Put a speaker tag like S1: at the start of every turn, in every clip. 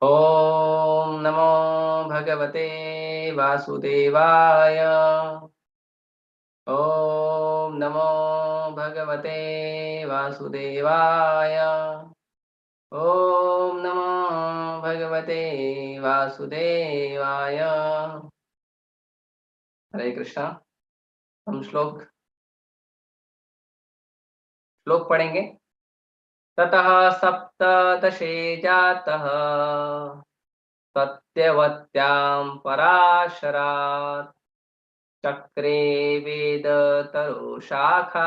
S1: ओम नमो भगवते वासुदेवाय। ओम नमो भगवते वासुदेवाय। ओम नमो भगवते वासुदेवाय। हरे कृष्णा। हम श्लोक पढ़ेंगे। ततः सप्तदशे जातः सत्यवत्यां पराशरात् चक्रे वेदतरुशाखा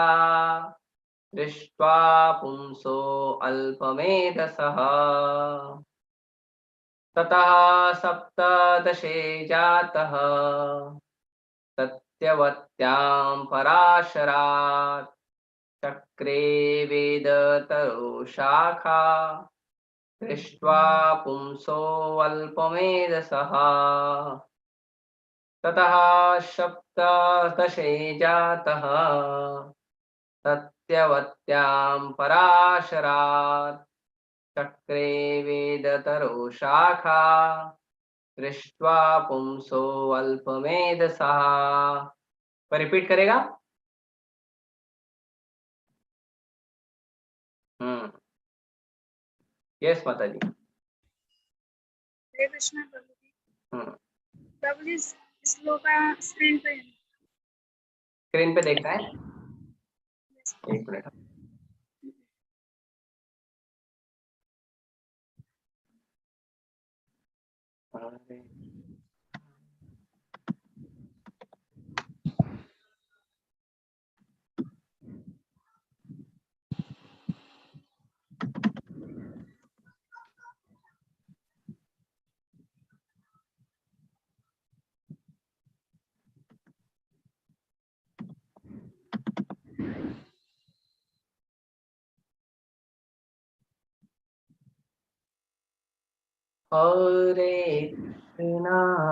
S1: दृष्ट्वा पुंसो अल्पमेधसः। ततः सप्तदशे जातः सत्यवत्यां पराशरात् चक्रे वेदतरुशाखा दृष्ट्वा पुंसो अल्पमेधसः। ततः सप्तदशे जातः सत्यवत्यां पराशरात् चक्रे वेदतरुशाखा दृष्ट्वा पुंसो अल्पमेधसः। पर रिपीट करेगा। यस माता जी।
S2: हरे कृष्णा प्रभु जी।
S1: प्रभु
S2: जी श्लोक स्क्रीन
S1: पे देखना है। एक मिनट।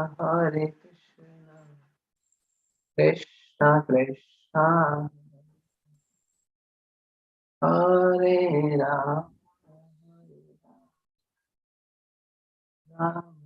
S1: हरे कृष्णा कृष्णा कृष्णा हरे राम राम राम।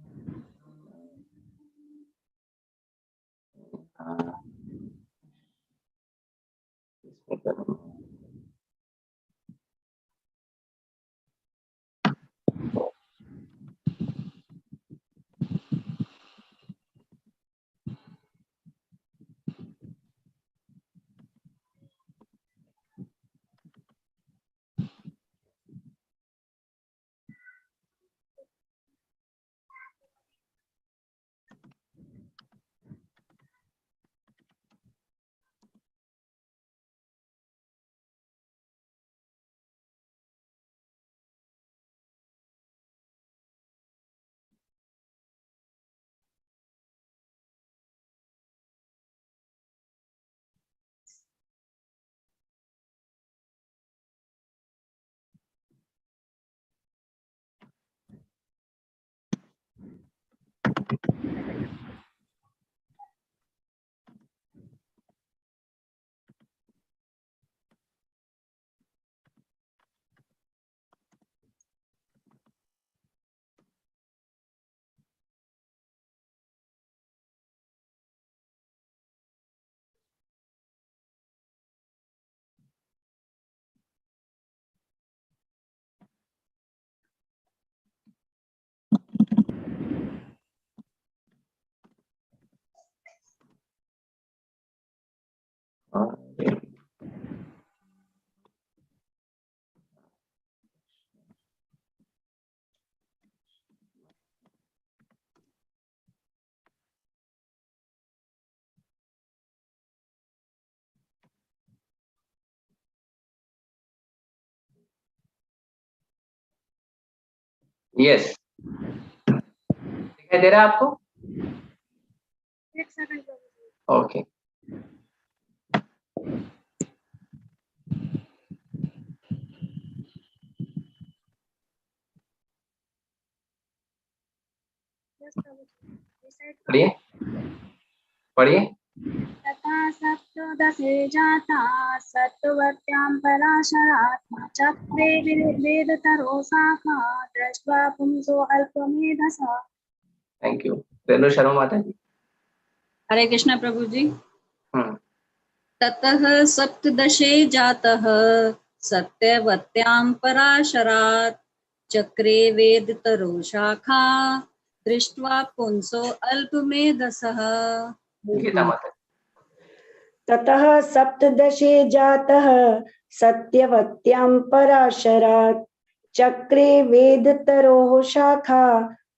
S1: यस, दिखाई दे रहा है आपको?
S2: एक सेकंड प्रभु जी।
S1: ओके।
S2: यस प्रभु जी।
S1: पढ़िए पढ़िए।
S2: तथा सप्त दशे जाता सत्वत्यां पराशरात्मा चक्रे वेदतरो शाखा दृष्ट्वा पुंसो अल्पमेधसा।
S1: Thank you. रेणु शर्मा माता जी।
S3: हरे कृष्णा प्रभु जी। ततः सप्तदशे जातः सत्यवत्यां पराशरात् चक्रे वेदतरो शाखा दृष्ट्वा पुंसो अल्पमेधसः।
S1: गीता माता।
S4: ततः सप्तदशे जातः सत्यवत्यां पराशरात् चक्रे वेदतरोः शाखा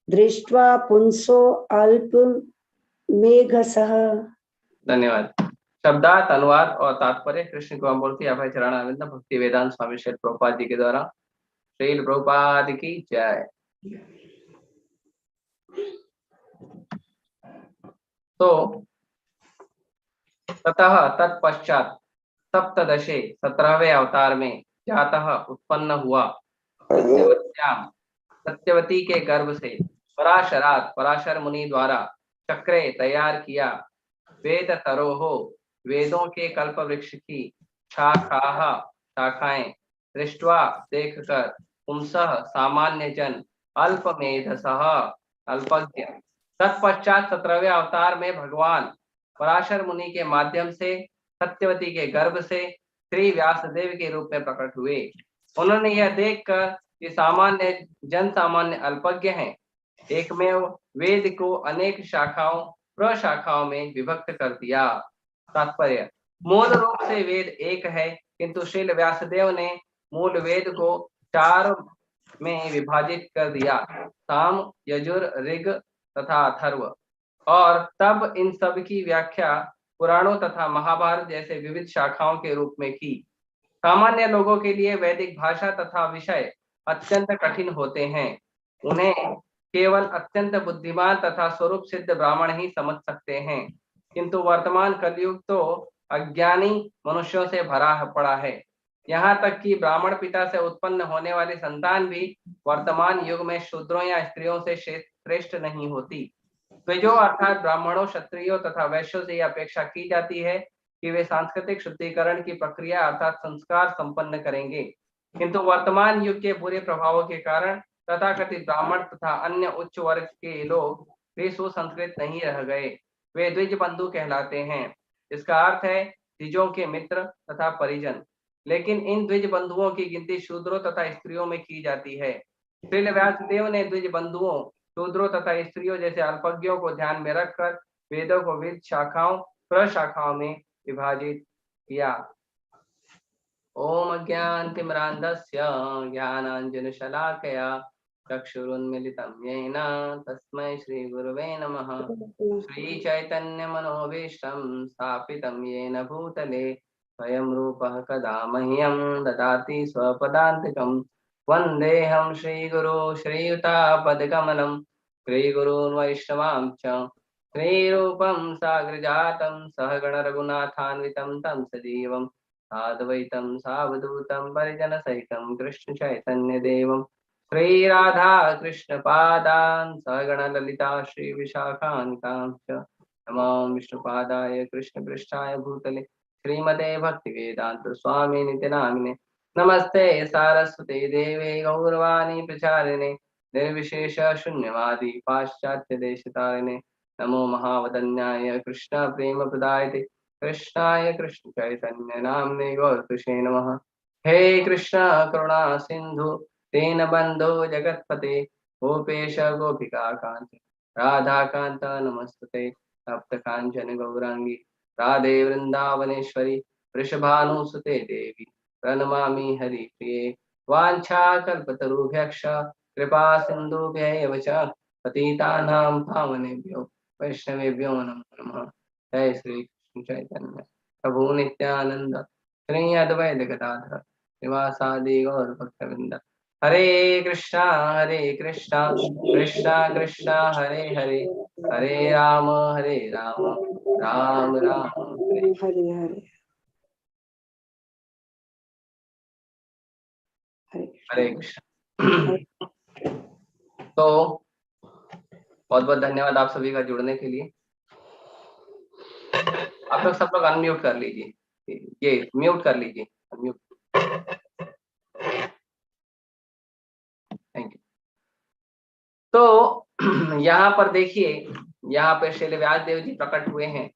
S4: दृष्ट्वा पुंसो अल्पमेधसः।
S1: धन्यवाद। शब्दार्थ, अनुवाद और तात्पर्य कृष्ण गोमूर्ति अभय चरणारविंद भक्ति वेदांत स्वामी श्री प्रभुपाद जी के द्वारा। श्रील प्रभुपाद की जय। तो ततः तत्पश्चात सप्तदशे 17वें अवतार में जातः उत्पन्न हुआ सत्यवत्याम सत्यवती के गर्भ से पराशरात पराशर मुनि द्वारा चक्रे तैयार किया वेद तरोहो वेदों के कल्प वृक्ष की शाखाएं दृष्ट्वा देखकर पुंसः सामान्य जन अल्पमेधसः अल्पज्ञ। तत्पश्चात 17वें अवतार में भगवान पराशर मुनि के माध्यम से सत्यवती के गर्भ से श्री व्यासदेव के रूप में प्रकट हुए। उन्होंने यह देखकर कि सामान्य अल्पज्ञ हैं, एकमेव वेद को अनेक शाखाओं प्रशाखाओं में विभक्त कर दिया। तात्पर्य, मूल रूप से वेद एक है, किंतु श्रील व्यासदेव ने मूल वेद को 4 में विभाजित कर दिया, साम, यजुर, ऋग तथा अथर्व। और तब इन सब की व्याख्या पुराणों तथा महाभारत जैसे विविध शाखाओं के रूप में की। सामान्य लोगों के लिए वैदिक भाषा तथा विषय अत्यंत कठिन होते हैं, उन्हें केवल अत्यंत बुद्धिमान तथा स्वरूप सिद्ध ब्राह्मण ही समझ सकते हैं। किंतु वर्तमान कलयुग तो अज्ञानी मनुष्यों से भरा पड़ा है। यहाँ तक कि ब्राह्मण पिता से उत्पन्न होने वाली संतान भी वर्तमान युग में शूद्रों या स्त्रियों से श्रेष्ठ नहीं होती। द्विजों अर्थात ब्राह्मणों, क्षत्रियों तथा वैश्यों से यह अपेक्षा की जाती है कि वे सांस्कृतिक शुद्धिकरण की प्रक्रिया अर्थात संस्कार संपन्न करेंगे। किंतु वर्तमान युग के बुरे प्रभावों के कारण तथाकथित ब्राह्मण तथा अन्य उच्च वर्ग के लोग वे सुसंस्कृत नहीं रह गए, वे द्विज बंधु कहलाते हैं। इसका अर्थ है द्विजों के मित्र तथा परिजन। लेकिन इन द्विज बंधुओं की गिनती शूद्रों तथा स्त्रियों में की जाती है। श्रील व्यासदेव ने द्विज बंधुओं, शूद्रों तथा स्त्रियों जैसे अल्पज्ञों को ध्यान में रखकर वेदों को विविध शाखाओं प्रशाखाओं में विभाजित किया। ओम अज्ञानतिमिरान्धस्य ज्ञानाञ्जनशलाकया चक्षुरुन्मीलितं येन तस्मै श्रीगुरवे नमः। श्रीचैतन्यमनोभीष्टं स्थापितं येन भूतले स्वयं रूपः कदा मह्यं ददाति स्वपदान्तिकं। वन्देऽहं श्रीगुरो श्रीयुतापदकमलं श्रीगुरून् वैष्णवांश्च श्रीरूपं साग्रजातं सहगण रघुनाथान्वितं तं सजीवं साद्वैतं सावधूतं परिजनसहितं कृष्ण चैतन्य देवं श्री राधा कृष्ण पादान् सहगण ललिता श्री विशाखान्वितांश्च नमो विष्णुपादाय कृष्ण पृष्ठाय भूतले श्रीमते भक्ति वेदांत स्वामी नित्य नामिने नमस्ते सारस्वते देवे गौरवाणी प्रचारिणे निर्विशेष शून्यवादी पाश्चात्य देशतारिणे नमो महावदन्याय कृष्ण प्रेम प्रदायते कृष्णाय कृष्ण चैतन्य नाम्ने गौरकृष्णे नमः। हे कृष्ण करुणा सिंधु दीन बंधो जगत्पते गोपेश गोपिका कांत राधा कांत नमस्तुते तप्त कांचन गौरांगी राधे वृंदावनेश्वरी वृषभानुसुते देवी प्रणमामि हरि प्रिये वांछा कल्पतरुभ्यश्च कृपा सिंधुभ्यैव च पतितानां पावनेभ्यो वैष्णवेभ्यो नमो नमः। जय श्री चैतन्य प्रभु नित्यानंद श्री अद्वैत गदाधर श्रीवासादि गौर भक्तवृंद। हरे कृष्णा कृष्णा कृष्णा हरे हरे हरे राम राम राम हरे
S4: हरे हरे
S1: हरे कृष्ण। तो बहुत बहुत धन्यवाद आप सभी का जुड़ने के लिए। अब आप लोग सब लोग अनम्यूट कर लीजिए, ये म्यूट कर लीजिए, अनम्यूट। Thank you. तो यहाँ पर देखिए, यहाँ पे श्री व्यास देव जी प्रकट हुए हैं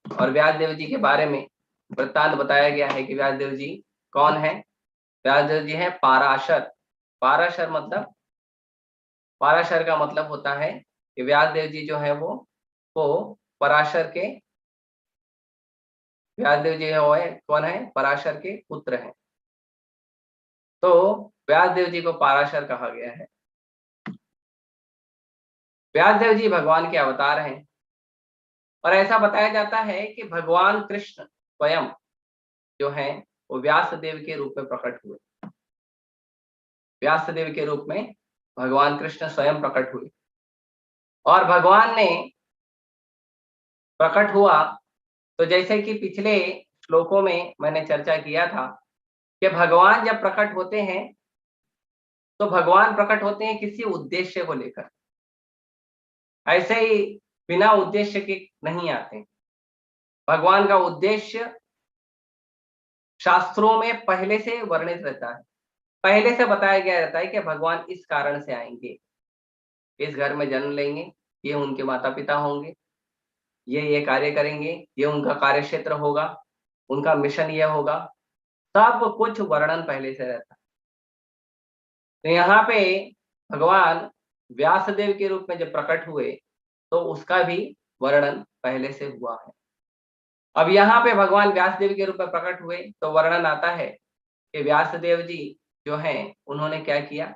S1: और व्यास देव जी के बारे में वृत्तांत बताया गया है कि व्यास देव जी कौन है। व्यास देव जी है पाराशर। पाराशर मतलब, पाराशर का मतलब होता है कि व्यास देव जी जो है वो पराशर के, व्यास देव जी है वो है कौन है, पराशर के पुत्र हैं। तो व्यास देव जी को पाराशर कहा गया है। व्यास देव जी भगवान के अवतार हैं और ऐसा बताया जाता है कि भगवान कृष्ण स्वयं जो है वो व्यास देव के रूप में प्रकट हुए। व्यास देव के रूप में भगवान कृष्ण स्वयं प्रकट हुए और भगवान ने प्रकट हुआ तो जैसे कि पिछले श्लोकों में मैंने चर्चा किया था कि भगवान जब प्रकट होते हैं तो भगवान प्रकट होते हैं किसी उद्देश्य को लेकर, ऐसे ही बिना उद्देश्य के नहीं आते। भगवान का उद्देश्य शास्त्रों में पहले से वर्णित रहता है, पहले से बताया गया रहता है कि भगवान इस कारण से आएंगे, इस घर में जन्म लेंगे, ये उनके माता पिता होंगे, ये कार्य करेंगे, ये उनका कार्य क्षेत्र होगा, उनका मिशन ये होगा, सब कुछ वर्णन पहले से रहता है। तो यहाँ पे भगवान व्यासदेव के रूप में जब प्रकट हुए तो उसका भी वर्णन पहले से हुआ है। अब यहाँ पे भगवान व्यासदेव के रूप में प्रकट हुए तो वर्णन आता है कि व्यासदेव जी जो हैं उन्होंने क्या किया।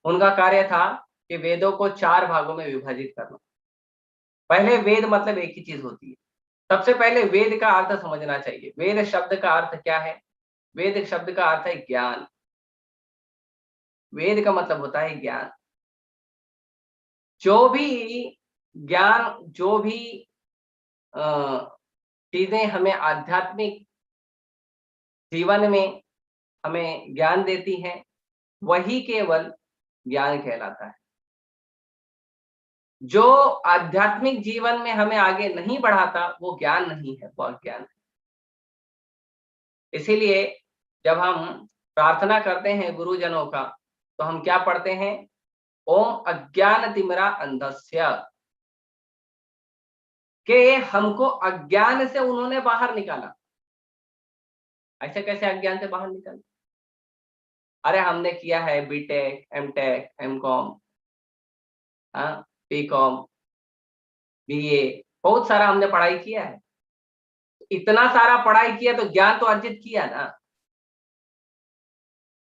S1: उनका कार्य था कि वेदों को 4 भागों में विभाजित करना। पहले वेद मतलब एक ही चीज होती है। सबसे पहले वेद का अर्थ समझना चाहिए। वेद शब्द का अर्थ क्या है? वेद शब्द का अर्थ है ज्ञान। वेद का मतलब होता है ज्ञान। जो भी ज्ञान, जो भी चीजें हमें आध्यात्मिक जीवन में हमें ज्ञान देती हैं, वही केवल ज्ञान कहलाता है। जो आध्यात्मिक जीवन में हमें आगे नहीं बढ़ाता वो ज्ञान नहीं है, वो अज्ञान है। इसीलिए जब हम प्रार्थना करते हैं गुरुजनों का तो हम क्या पढ़ते हैं? ओम अज्ञान तिमिरा अंधस्य, कि हमको अज्ञान से उन्होंने बाहर निकाला। ऐसे कैसे अज्ञान से बाहर निकाला? अरे हमने किया है BTech, MTech, MCom, BCom, BA, बहुत सारा हमने पढ़ाई किया है। इतना सारा पढ़ाई किया तो ज्ञान तो अर्जित किया ना।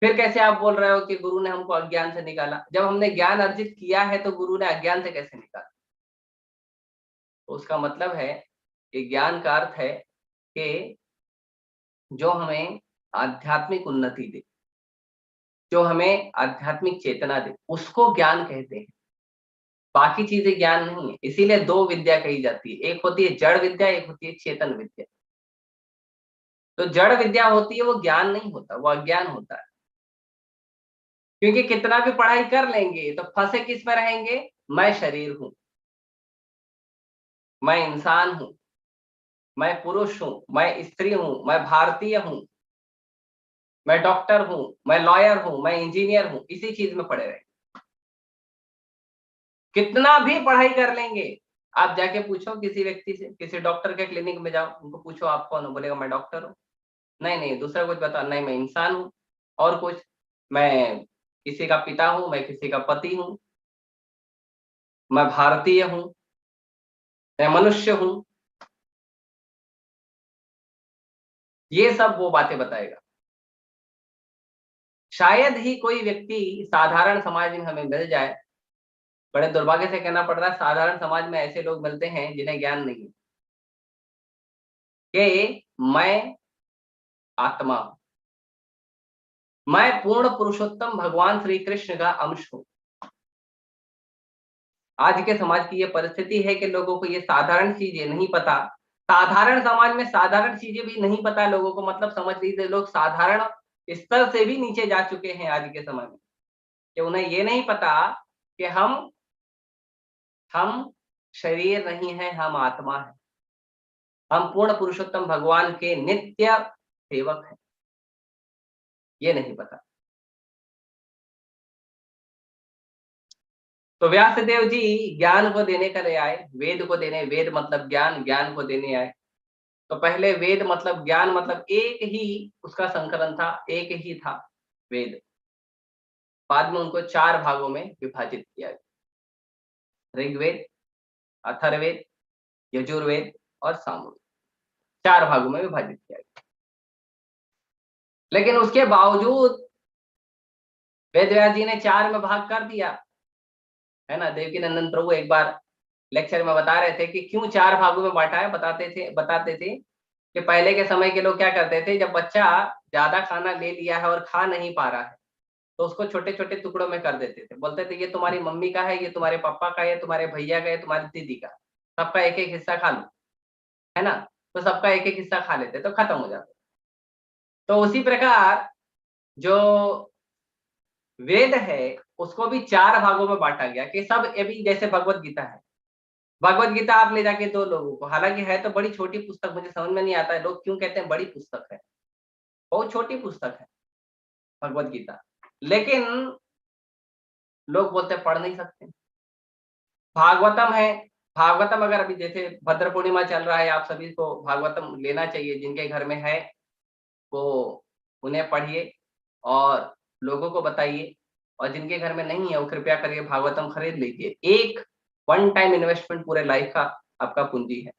S1: फिर कैसे आप बोल रहे हो कि गुरु ने हमको अज्ञान से निकाला? जब हमने ज्ञान अर्जित किया है तो गुरु ने अज्ञान से कैसे निकाला? तो उसका मतलब है कि ज्ञान का अर्थ है कि जो हमें आध्यात्मिक उन्नति दे, जो हमें आध्यात्मिक चेतना दे, उसको ज्ञान कहते हैं। बाकी चीजें ज्ञान नहीं है। इसीलिए 2 विद्या कही जाती है, एक होती है जड़ विद्या, एक होती है चेतन विद्या। तो जड़ विद्या होती है वो ज्ञान नहीं होता, वो अज्ञान होता है। क्योंकि कितना भी पढ़ाई कर लेंगे तो फंसे किस में रहेंगे? मैं शरीर हूं, मैं इंसान हूं, मैं पुरुष हूं, मैं स्त्री हूं, मैं भारतीय हूं, मैं डॉक्टर हूं, मैं लॉयर हूं, मैं इंजीनियर हूं, इसी चीज में पड़े रहेंगे। कितना भी पढ़ाई कर लेंगे, आप जाके पूछो किसी व्यक्ति से, किसी डॉक्टर के क्लिनिक में जाओ, उनको पूछो आप कौन हो, बोलेगा मैं डॉक्टर हूँ। नहीं, दूसरा कुछ बता, नहीं मैं इंसान हूँ, और कुछ, मैं किसी का पिता हूँ, मैं किसी का पति हूँ, मैं भारतीय हूँ, मैं मनुष्य हूँ, ये सब वो बातें बताएगा। शायद ही कोई व्यक्ति साधारण समाज में हमें मिल जाए, बड़े दुर्भाग्य से कहना पड़ रहा है, साधारण समाज में ऐसे लोग मिलते हैं जिन्हें ज्ञान नहीं है कि मैं आत्मा हूं, मैं पूर्ण पुरुषोत्तम भगवान श्री कृष्ण का अंश हूं। आज के समाज की ये परिस्थिति है कि लोगों को ये साधारण चीजें नहीं पता। साधारण समाज में साधारण चीजें भी नहीं पता लोगों को, मतलब समझ लीजिए लोग साधारण स्तर से भी नीचे जा चुके हैं आज के समय में, कि उन्हें ये नहीं पता कि हम शरीर नहीं है, हम आत्मा है। हम पूर्ण पुरुषोत्तम भगवान के नित्य सेवक हैं, ये नहीं पता। तो व्यासदेव जी ज्ञान को देने के लिए आए, वेद को देने, वेद मतलब ज्ञान, ज्ञान को देने आए। तो पहले वेद मतलब ज्ञान मतलब एक ही उसका संकलन था, एक ही था वेद। बाद में उनको 4 भागों में विभाजित किया गया, ऋग्वेद, अथर्ववेद, यजुर्वेद और सामवेद, 4 भागों में विभाजित किया गया। लेकिन उसके बावजूद वेदव्यास जी ने 4 में भाग कर दिया, है ना। देवकीनंदन प्रभु एक बार लेक्चर में बता रहे थे कि क्यों 4 भागों में बांटा है। बताते थे कि पहले के समय के लोग क्या करते थे, जब बच्चा ज्यादा खाना ले लिया है और खा नहीं पा रहा है तो उसको छोटे छोटे टुकड़ों में कर देते थे। बोलते थे ये तुम्हारी मम्मी का है, ये तुम्हारे पापा का है, तुम्हारे भैया का है, तुम्हारी दीदी का, सबका एक एक हिस्सा खा लो, है ना। तो सबका एक एक हिस्सा खा लेते तो खत्म हो जाता। तो उसी प्रकार जो वेद है उसको भी 4 भागों में बांटा गया कि सब अभी जैसे भगवत गीता है। भगवत गीता आप ले जाके 2 लोगों को, हालांकि है तो बड़ी छोटी पुस्तक, मुझे समझ में नहीं आता है लोग क्यों कहते हैं बड़ी पुस्तक है, बहुत छोटी पुस्तक है भगवत गीता, लेकिन लोग बोलते हैं पढ़ नहीं सकते। भागवतम है, भागवतम अगर अभी जैसे भद्र पूर्णिमा चल रहा है, आप सभी को भागवतम लेना चाहिए, जिनके घर में है वो उन्हें पढ़िए और लोगों को बताइए, और जिनके घर में नहीं है वो कृपया करके भागवतम खरीद लीजिए। एक वन टाइम इन्वेस्टमेंट पूरे लाइफ का आपका पूंजी है।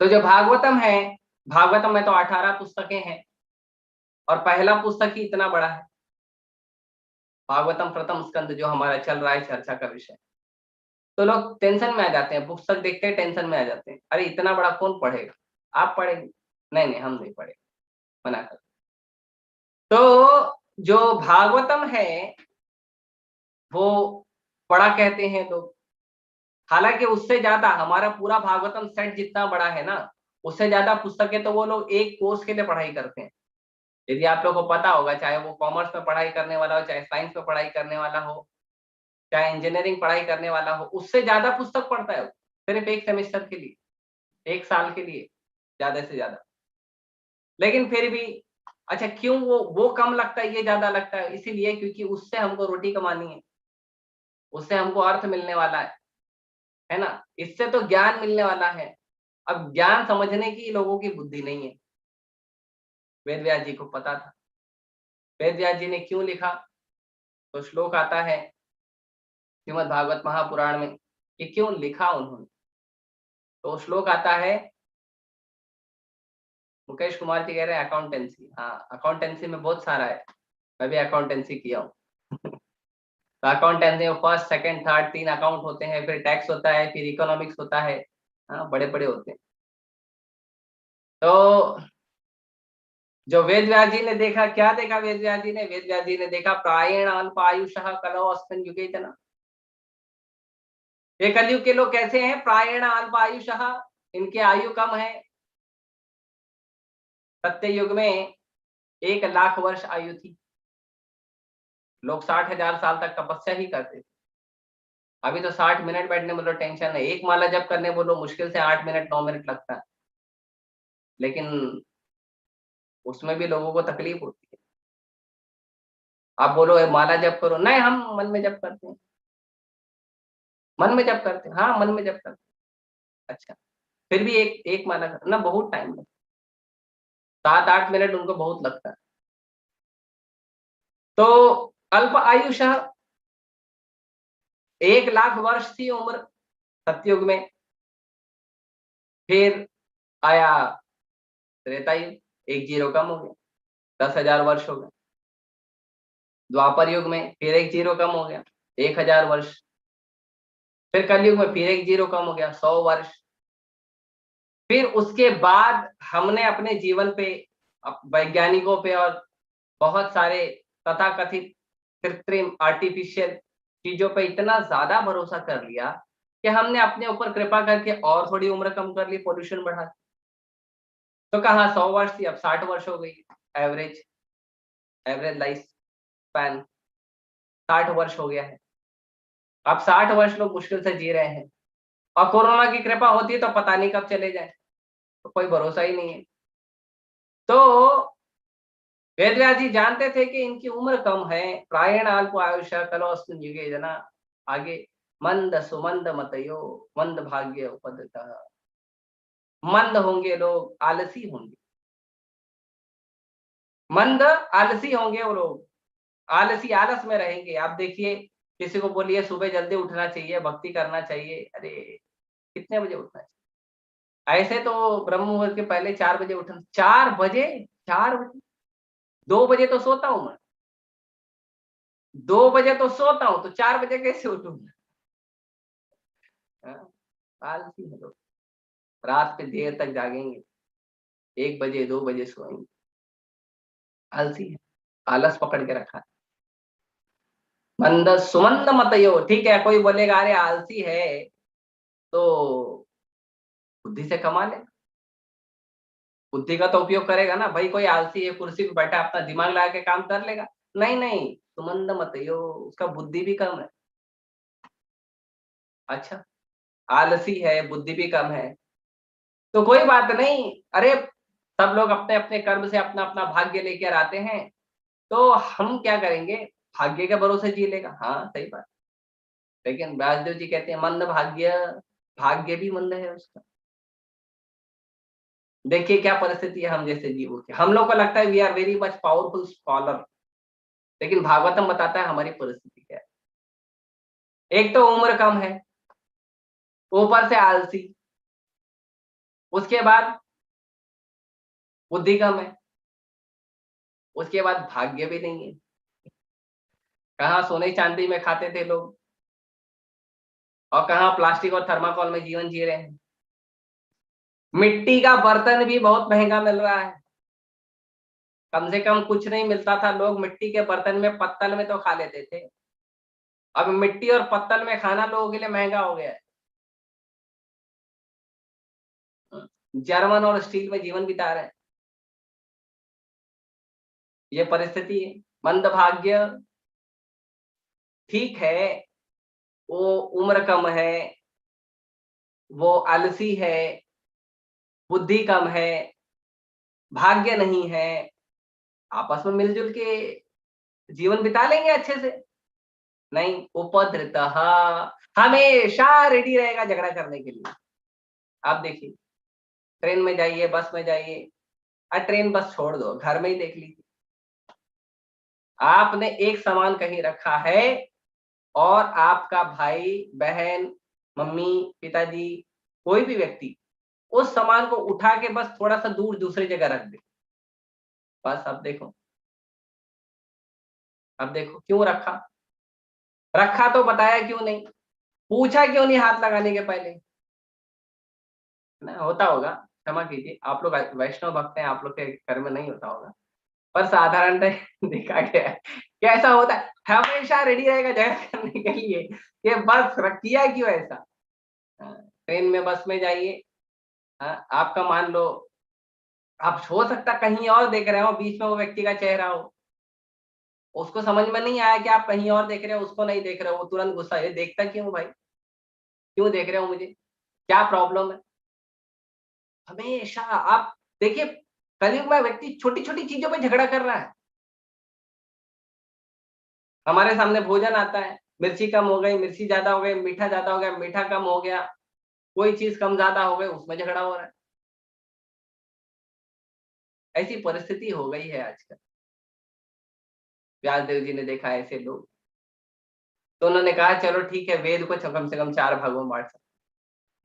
S1: तो जो भागवतम है, भागवतम में तो 18 पुस्तकें हैं और पहला पुस्तक ही इतना बड़ा है, भागवतम प्रथम स्कंद, जो हमारा चल रहा है चर्चा का विषय। तो लोग टेंशन में आ जाते हैं, पुस्तक देखते हैं टेंशन में आ जाते हैं, अरे इतना बड़ा कौन पढ़ेगा, आप पढ़ेंगे? नहीं नहीं, हम नहीं पढ़ेंगे, मना कर। तो जो भागवतम है वो बड़ा कहते हैं लोग, हालांकि उससे ज्यादा हमारा पूरा भागवतम सेट जितना बड़ा है ना, उससे ज्यादा पुस्तकें तो वो लोग एक कोर्स के लिए पढ़ाई करते हैं। यदि आप लोगों को पता होगा, चाहे वो कॉमर्स में पढ़ाई करने वाला हो, चाहे साइंस में पढ़ाई करने वाला हो, चाहे इंजीनियरिंग पढ़ाई करने वाला हो, उससे ज्यादा पुस्तक पढ़ता है वो, सिर्फ एक सेमेस्टर के लिए, एक साल के लिए ज्यादा से ज्यादा। लेकिन फिर भी अच्छा, क्यों वो कम लगता है, ये ज्यादा लगता है? इसीलिए क्योंकि उससे हमको रोटी कमानी है, उससे हमको अर्थ मिलने वाला है ना, इससे तो ज्ञान मिलने वाला है। अब ज्ञान समझने की लोगों की बुद्धि नहीं है। वेद जी को पता था। वेद जी ने क्यों लिखा? तो श्लोक आता है श्रीमद् भागवत महापुराण में कि क्यों लिखा उन्होंने। तो श्लोक आता है, मुकेश कुमार जी कह रहे हैं अकाउंटेंसी। हाँ, अकाउंटेंसी में बहुत सारा है, मैं भी अकाउंटेंसी किया हूँ। तो अकाउंटेंसी में फर्स्ट सेकंड थर्ड 3 अकाउंट होते हैं, फिर टैक्स होता है, फिर इकोनॉमिक्स होता है, हाँ बड़े बड़े होते हैं। तो जो वेद जी ने देखा, क्या देखा वेद जी ने? वेद जी ने देखा प्रायण अल्प आयुषः कलौ अस्मिन् युगे जना। ये कलयुग के लोग कैसे हैं? प्रायण अल्प आयुषः, इनके आयु कम है। सत्य युग में 1 लाख वर्ष आयु थी, लोग 60,000 साल तक तपस्या ही करते थे। अभी तो 60 मिनट बैठने बोलो टेंशन है, एक माला जप करने बोलो मुश्किल से 8 मिनट 9 मिनट लगता है, लेकिन उसमें भी लोगों को तकलीफ होती है। आप बोलो माला जप करो, नहीं हम मन में जप करते हैं, मन में जप करते हैं, हाँ मन में जप करते हैं। अच्छा, फिर भी एक माला ना बहुत टाइम लगता है, 7-8 मिनट उनको बहुत लगता है। तो अल्प आयुषः, 1 लाख वर्ष थी उम्र सतयुग में। फिर आया त्रेता युग, 1 जीरो कम हो गया, 10,000 वर्ष हो गए। द्वापर युग में फिर 1 जीरो कम हो गया, 1,000 वर्ष। फिर कलयुग में फिर 1 जीरो कम हो गया, 100 वर्ष। फिर उसके बाद हमने अपने जीवन पे, वैज्ञानिकों पे और बहुत सारे तथाकथित कृत्रिम आर्टिफिशियल चीजों पे इतना ज्यादा भरोसा कर लिया कि हमने अपने ऊपर कृपा करके और थोड़ी उम्र कम कर ली, पोल्यूशन बढ़ा। तो कहाँ 100 वर्ष थी, अब 60 वर्ष हो गई। एवरेज लाइफ स्पैन 60 वर्ष हो गया है। अब 60 वर्ष लोग मुश्किल से जी रहे हैं, और कोरोना की कृपा होती है तो पता नहीं कब चले जाए। तो कोई भरोसा ही नहीं है। तो वेदव्यास जी जानते थे कि इनकी उम्र कम है, प्रायण अल्प आयुष्य कलोस्मिन् युगे जना, आगे मंद सुमंद मतयो मंद भाग्य उपद्रतः, मंद होंगे लोग, आलसी होंगे, मंद आलसी होंगे वो लोग, आलसी आलस में रहेंगे। आप देखिए किसी को बोलिए सुबह जल्दी उठना चाहिए, भक्ति करना चाहिए, अरे कितने बजे उठना चाहिए? ऐसे तो ब्रह्म मुहूर्त के पहले 4 बजे उठना, 4 बजे, 4 बजे, 2 बजे तो सोता हूं मैं, 2 बजे तो सोता हूं, तो 4 बजे कैसे उठूंगा? हाँ, आलसी है लोग, रात पे देर तक जागेंगे, 1 बजे 2 बजे सोएंगे, आलसी है, आलस पकड़ के रखा है। मंद सुमंद मतयो, ठीक है, कोई बोलेगा अरे आलसी है तो बुद्धि से कमा ले, बुद्धि का तो उपयोग करेगा ना भाई। कोई आलसी है कुर्सी पे बैठा अपना दिमाग लगा के काम कर लेगा, नहीं नहीं, सुमंद मतयो, उसका बुद्धि भी कम है। अच्छा, आलसी है, बुद्धि भी कम है, तो कोई बात नहीं, अरे सब लोग अपने अपने कर्म से अपना अपना भाग्य लेकर आते हैं, तो हम क्या करेंगे, भाग्य के भरोसे जी लेगा। हाँ सही बात, लेकिन व्यासदेव जी कहते हैं मंद भाग्य, भाग्य भी मंद है उसका। देखिए क्या परिस्थिति है हम जैसे जीवों की, हम लोग को लगता है we are very much powerful scholar, लेकिन भागवतम बताता है हमारी परिस्थिति क्या है। एक तो उम्र कम है, ऊपर से आलसी, उसके बाद बुद्धि कम है, उसके बाद भाग्य भी नहीं है। कहाँ सोने चांदी में खाते थे लोग, और कहाँ प्लास्टिक और थर्माकोल में जीवन जी रहे हैं। मिट्टी का बर्तन भी बहुत महंगा मिल रहा है, कम से कम कुछ नहीं मिलता था, लोग मिट्टी के बर्तन में पत्तल में तो खा लेते थे, अब मिट्टी और पत्तल में खाना लोगों के लिए महंगा हो गया है। जर्मन और स्टील में जीवन बिता रहे हैं, ये परिस्थिति है। मंदभाग्य, ठीक है, वो उम्र कम है, वो आलसी है, बुद्धि कम है, भाग्य नहीं है, आपस में मिलजुल के जीवन बिता लेंगे अच्छे से, नहीं, उपद्रतः, हमेशा रेडी रहेगा झगड़ा करने के लिए। आप देखिए ट्रेन में जाइए, बस में जाइए, ट्रेन बस छोड़ दो, घर में ही देख लीजिए, आपने एक सामान कहीं रखा है और आपका भाई बहन मम्मी पिताजी कोई भी व्यक्ति उस सामान को उठा के बस थोड़ा सा दूर दूसरी जगह रख दे, बस अब देखो क्यों रखा, रखा तो बताया क्यों नहीं, पूछा क्यों नहीं हाथ लगाने के पहले, ना होता होगा, क्षमा कीजिए, आप लोग वैष्णव भक्त हैं, आप लोग के घर में नहीं होता होगा, पर साधारण देखा गया है कैसा होता है, हमेशा रेडी रहेगा झगड़ा करने के लिए, ये बस किया क्यों ऐसा। ट्रेन में बस में जाइए, आपका मान लो आप हो सकता कहीं और देख रहे हो, बीच में वो व्यक्ति का चेहरा हो, उसको समझ में नहीं आया कि आप कहीं और देख रहे हो, उसको नहीं देख रहे हो, वो तुरंत गुस्सा है, देखता क्यों भाई, क्यों देख रहे हो मुझे, क्या प्रॉब्लम है। हमेशा आप देखिए कलयुग में व्यक्ति छोटी छोटी चीजों पे झगड़ा कर रहा है। हमारे सामने भोजन आता है, मिर्ची कम हो गई, मिर्ची ज्यादा हो गई, मीठा ज्यादा हो गया, मीठा कम हो गया, कोई चीज कम ज्यादा हो गई, उसमें झगड़ा हो रहा है। ऐसी परिस्थिति हो गई है आजकल। व्यासदेव जी ने देखा ऐसे लोग, तो उन्होंने कहा चलो ठीक है, वेद को कम से कम 4 भागों में बांट सकते।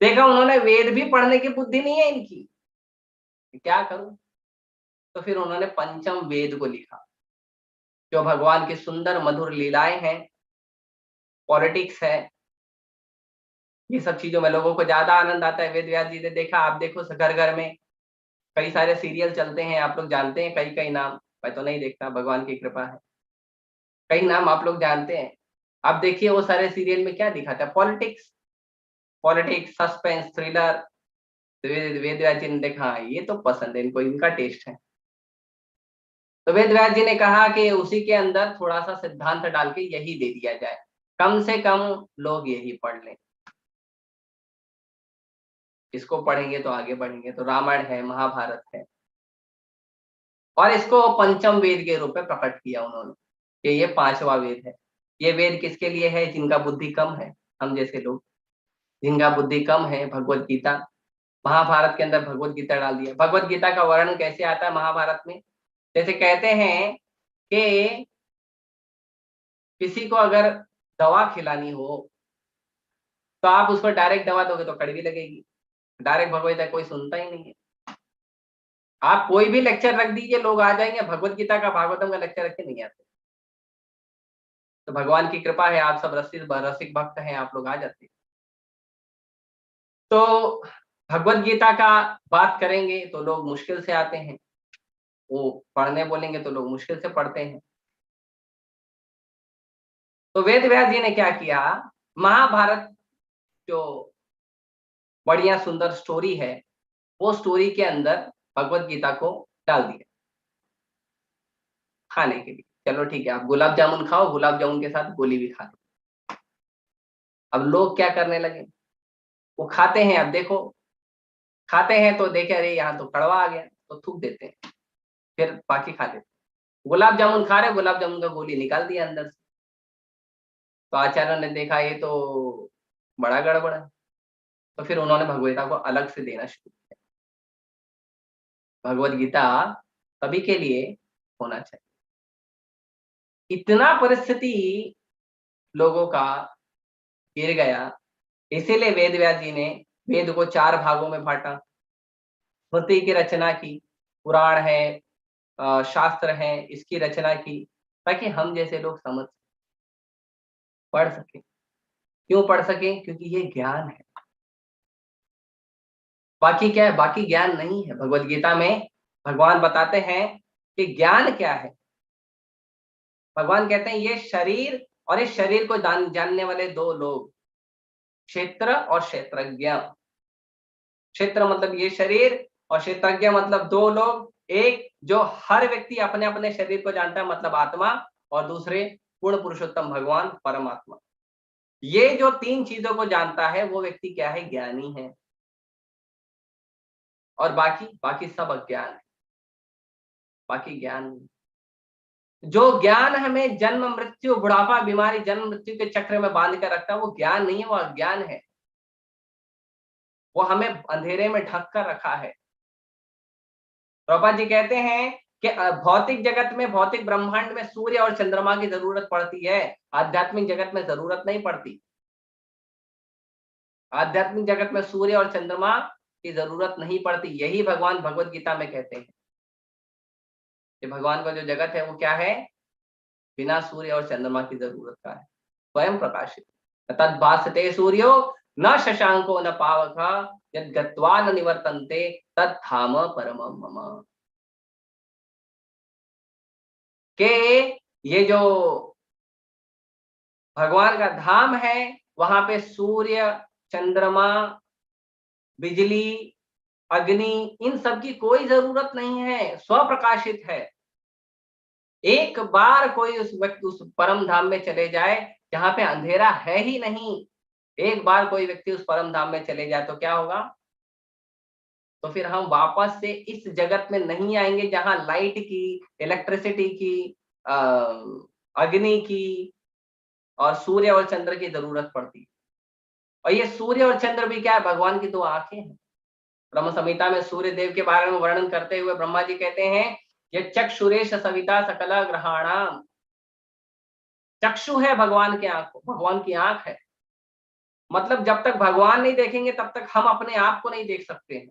S1: देखा उन्होंने वेद भी पढ़ने की बुद्धि नहीं है इनकी, क्या करूं, तो फिर उन्होंने पंचम वेद को लिखा, जो भगवान की सुंदर मधुर लीलाएं हैं, पॉलिटिक्स है, ये सब चीजों में लोगों को ज्यादा आनंद आता है। वेद व्यास जी ने देखा, आप देखो घर घर में कई सारे सीरियल चलते हैं, आप लोग जानते हैं कई कई नाम, मैं तो नहीं देखता, भगवान की कृपा है, कई नाम आप लोग जानते हैं। आप देखिए वो सारे सीरियल में क्या दिखाता है, politics, politics, suspense, thriller. Ved Vyas जी ने देखा ये तो पसंद है इनको, इनका टेस्ट है, तो वेद व्यास जी ने कहा कि उसी के अंदर थोड़ा सा सिद्धांत डाल के यही दे दिया जाए, कम से कम लोग यही पढ़ लें। इसको पढ़ेंगे तो आगे बढ़ेंगे। तो रामायण है, महाभारत है, और इसको पंचम वेद के रूप में प्रकट किया उन्होंने कि ये पांचवा वेद है। ये वेद किसके लिए है? जिनका बुद्धि कम है, हम जैसे लोग जिनका बुद्धि कम है। भगवत गीता, महाभारत के अंदर भगवत गीता डाल दिया। भगवत गीता का वर्णन कैसे आता है महाभारत में? जैसे कहते हैं कि किसी को अगर दवा खिलानी हो तो आप उसको डायरेक्ट दवा दोगे तो कड़वी लगेगी। डायरेक्ट भगवत गीता कोई सुनता ही नहीं है। आप कोई भी लेक्चर रख दीजिए, लोग आ जाएंगे। भगवत गीता का, भागवतम का लेक्चर रख के नहीं आते। तो भगवान की कृपा है, आप सब रसिक भक्त हैं, आप लोग आ जाते हैं। तो भगवत गीता का बात करेंगे तो लोग मुश्किल से आते हैं, वो पढ़ने बोलेंगे तो लोग मुश्किल से पढ़ते हैं। तो वेद व्यास जी ने क्या किया, महाभारत जो बढ़िया सुंदर स्टोरी है, वो स्टोरी के अंदर भगवत गीता को डाल दिया खाने के लिए। चलो ठीक है, आप गुलाब जामुन खाओ, गुलाब जामुन के साथ गोली भी खा लो। अब लोग क्या करने लगे, वो खाते हैं। अब देखो, खाते हैं तो देखे अरे यहाँ तो कड़वा आ गया, तो थूक देते हैं, फिर बाकी खा लेते हैं। गुलाब जामुन खा रहे, गुलाब जामुन का गोली निकाल दिया अंदर से। तो आचार्यों ने देखा ये तो बड़ा गड़बड़ है, तो फिर उन्होंने भगवत गीता को अलग से देना शुरू किया। भगवत गीता सभी के लिए होना चाहिए। इतना परिस्थिति लोगों का गिर गया, इसीलिए वेद व्यास जी ने वेद को 4 भागों में बांटा। स्मृति की रचना की, पुराण है, शास्त्र है, इसकी रचना की, ताकि हम जैसे लोग समझ पढ़ सके। क्यों पढ़ सके? क्योंकि ये ज्ञान है। बाकी क्या है? बाकी ज्ञान नहीं है। भगवत गीता में भगवान बताते हैं कि ज्ञान क्या है। भगवान कहते हैं ये शरीर और इस शरीर को जानने वाले 2 लोग, क्षेत्र और क्षेत्रज्ञ। क्षेत्र मतलब ये शरीर, और क्षेत्रज्ञ मतलब 2 लोग। एक जो हर व्यक्ति अपने अपने शरीर को जानता है, मतलब आत्मा, और दूसरे पूर्ण पुरुषोत्तम भगवान परमात्मा। ये जो 3 चीजों को जानता है वो व्यक्ति क्या है? ज्ञानी है। और बाकी सब अज्ञान है, बाकी ज्ञान नहीं। जो ज्ञान हमें जन्म मृत्यु बुढ़ापा बीमारी जन्म मृत्यु के चक्र में बांध कर रखता है, वो ज्ञान नहीं है, वो अज्ञान है। वो हमें अंधेरे में ढक कर रखा है। प्रभुपाद जी कहते हैं कि भौतिक जगत में, भौतिक ब्रह्मांड में सूर्य और चंद्रमा की जरूरत पड़ती है, आध्यात्मिक जगत में जरूरत नहीं पड़ती। आध्यात्मिक जगत में सूर्य और चंद्रमा की जरूरत नहीं पड़ती। यही भगवान भगवत गीता में कहते हैं कि भगवान का जो जगत है वो क्या है? बिना सूर्य और चंद्रमा की जरूरत का है, स्वयं प्रकाशित। तद भासते सूर्यो न शशांको न पावक, यद गत्वा न निवर्तन्ते तद धाम परमं मम। के ये जो भगवान का धाम है, वहां पे सूर्य, चंद्रमा, बिजली, अग्नि, इन सब की कोई जरूरत नहीं है, स्वप्रकाशित है। एक बार कोई उस परम धाम में चले जाए जहां पे अंधेरा है ही नहीं, एक बार कोई व्यक्ति उस परम धाम में चले जाए तो क्या होगा? तो फिर हम वापस से इस जगत में नहीं आएंगे जहां लाइट की, इलेक्ट्रिसिटी की, अग्नि की और सूर्य और चंद्र की जरूरत पड़ती। और ये सूर्य और चंद्र भी क्या है? भगवान की 2 आंखें हैं। ब्रह्म संहिता में सूर्य देव के बारे में वर्णन करते हुए ब्रह्मा जी कहते हैं, ये चक्षुरेश सविता सकल ग्रहाणाम। चक्षु है भगवान के आंख, भगवान की आंख है। मतलब जब तक भगवान नहीं देखेंगे तब तक हम अपने आप को नहीं देख सकते हैं।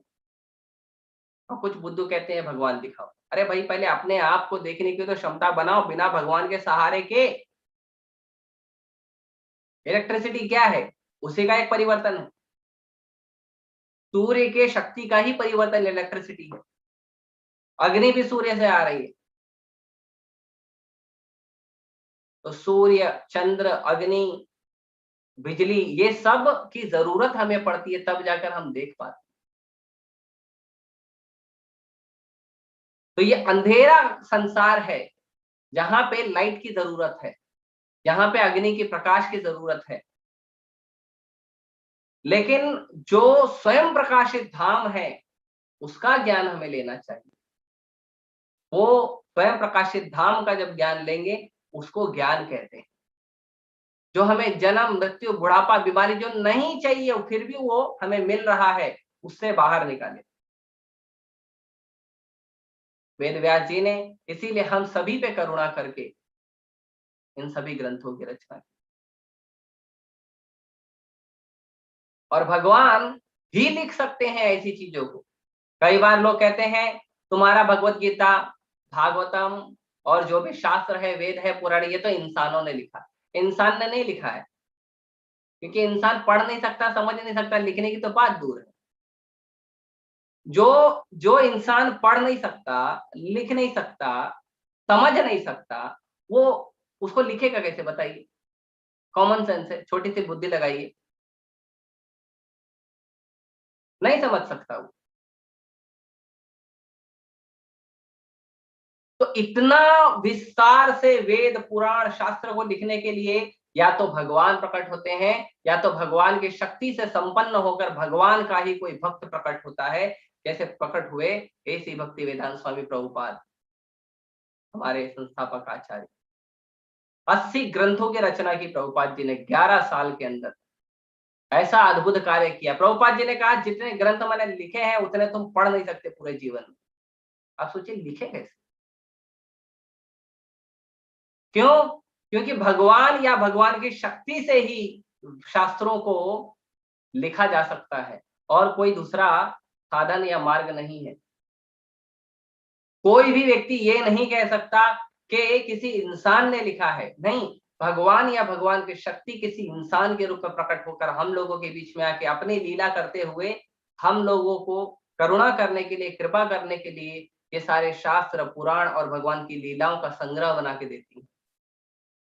S1: और कुछ बुद्धू कहते हैं भगवान दिखाओ। अरे भाई, पहले अपने आप को देखने की तो क्षमता बनाओ। बिना भगवान के सहारे के इलेक्ट्रिसिटी क्या है? उसी का एक परिवर्तन है। सूर्य के शक्ति का ही परिवर्तन इलेक्ट्रिसिटी है। अग्नि भी सूर्य से आ रही है। तो सूर्य, चंद्र, अग्नि, बिजली, ये सब की जरूरत हमें पड़ती है, तब जाकर हम देख पाते। तो ये अंधेरा संसार है जहां पे लाइट की जरूरत है, जहां पे अग्नि की प्रकाश की जरूरत है। लेकिन जो स्वयं प्रकाशित धाम है उसका ज्ञान हमें लेना चाहिए। वो स्वयं प्रकाशित धाम का जब ज्ञान लेंगे उसको ज्ञान कहते हैं। जो हमें जन्म, मृत्यु, बुढ़ापा, बीमारी जो नहीं चाहिए फिर भी वो हमें मिल रहा है, उससे बाहर निकाले। वेद व्यास जी ने इसीलिए हम सभी पे करुणा करके इन सभी ग्रंथों की रचना की। और भगवान ही लिख सकते हैं ऐसी चीजों को। कई बार लोग कहते हैं तुम्हारा भगवत गीता, भागवतम और जो भी शास्त्र है, वेद है, पुराण, ये तो इंसानों ने लिखा। इंसान ने नहीं लिखा है, क्योंकि इंसान पढ़ नहीं सकता, समझ नहीं सकता, लिखने की तो बात दूर है। जो जो इंसान पढ़ नहीं सकता, लिख नहीं सकता, समझ नहीं सकता, वो उसको लिखेगा कैसे बताइए? कॉमन सेंस है, छोटी सी बुद्धि लगाइए, नहीं समझ सकता वो। तो इतना विस्तार से वेद, पुराण, शास्त्र को लिखने के लिए या तो भगवान प्रकट होते हैं या तो भगवान की शक्ति से संपन्न होकर भगवान का ही कोई भक्त प्रकट होता है। जैसे प्रकट हुए ऐसी भक्ति वेदांत स्वामी प्रभुपाद, हमारे संस्थापक आचार्य। 80 ग्रंथों की रचना की प्रभुपाद जी ने 11 साल के अंदर। ऐसा अद्भुत कार्य किया। प्रभुपाद जी ने कहा जितने ग्रंथ मैंने लिखे हैं उतने तुम पढ़ नहीं सकते पूरे जीवन में। आप सोचिए लिखे कैसे? क्यों? क्योंकि भगवान या भगवान की शक्ति से ही शास्त्रों को लिखा जा सकता है और कोई दूसरा साधन या मार्ग नहीं है। कोई भी व्यक्ति ये नहीं कह सकता कि किसी इंसान ने लिखा है, नहीं। भगवान या भगवान की शक्ति किसी इंसान के रूप में प्रकट होकर हम लोगों के बीच में आके अपनी लीला करते हुए हम लोगों को करुणा करने के लिए, कृपा करने के लिए ये सारे शास्त्र, पुराण और भगवान की लीलाओं का संग्रह बना के देती है।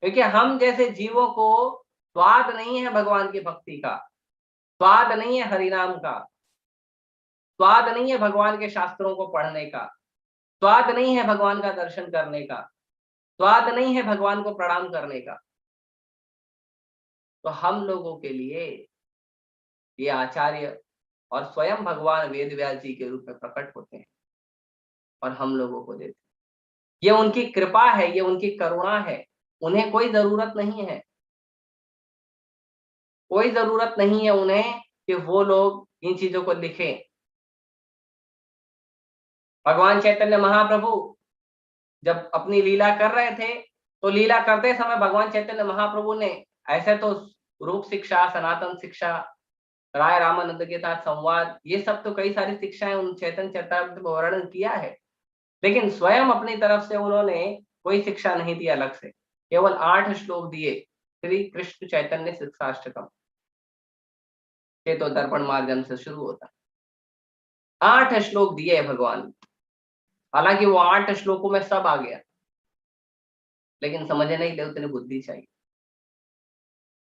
S1: क्योंकि हम जैसे जीवों को स्वाद नहीं है भगवान की भक्ति का, स्वाद नहीं है हरिनाम का, स्वाद नहीं है भगवान के शास्त्रों को पढ़ने का, स्वाद नहीं है भगवान का दर्शन करने का, स्वाद नहीं है भगवान को प्रणाम करने का। तो हम लोगों के लिए ये आचार्य और स्वयं भगवान वेद व्यास जी के रूप में प्रकट होते हैं और हम लोगों को देते हैं। ये उनकी कृपा है, ये उनकी करुणा है। उन्हें कोई जरूरत नहीं है, कोई जरूरत नहीं है उन्हें कि वो लोग इन चीजों को लिखें। भगवान चैतन्य महाप्रभु जब अपनी लीला कर रहे थे तो लीला करते समय भगवान चैतन्य महाप्रभु ने ऐसे तो रूप शिक्षा, सनातन शिक्षा, राय रामानंद के साथ संवाद, ये सब तो कई सारी शिक्षाएं उन चैतन्य चरितामृत में वर्णन किया है, लेकिन स्वयं अपनी तरफ से उन्होंने कोई शिक्षा नहीं दी अलग से। केवल 8 श्लोक दिए। श्री कृष्ण चैतन्य शिक्षाष्टकम से तो दर्पण मार्गम से शुरू होता है। 8 श्लोक दिए भगवान। हालांकि वो 8 श्लोकों में सब आ गया, लेकिन समझे नहीं ले उतनी बुद्धि चाहिए।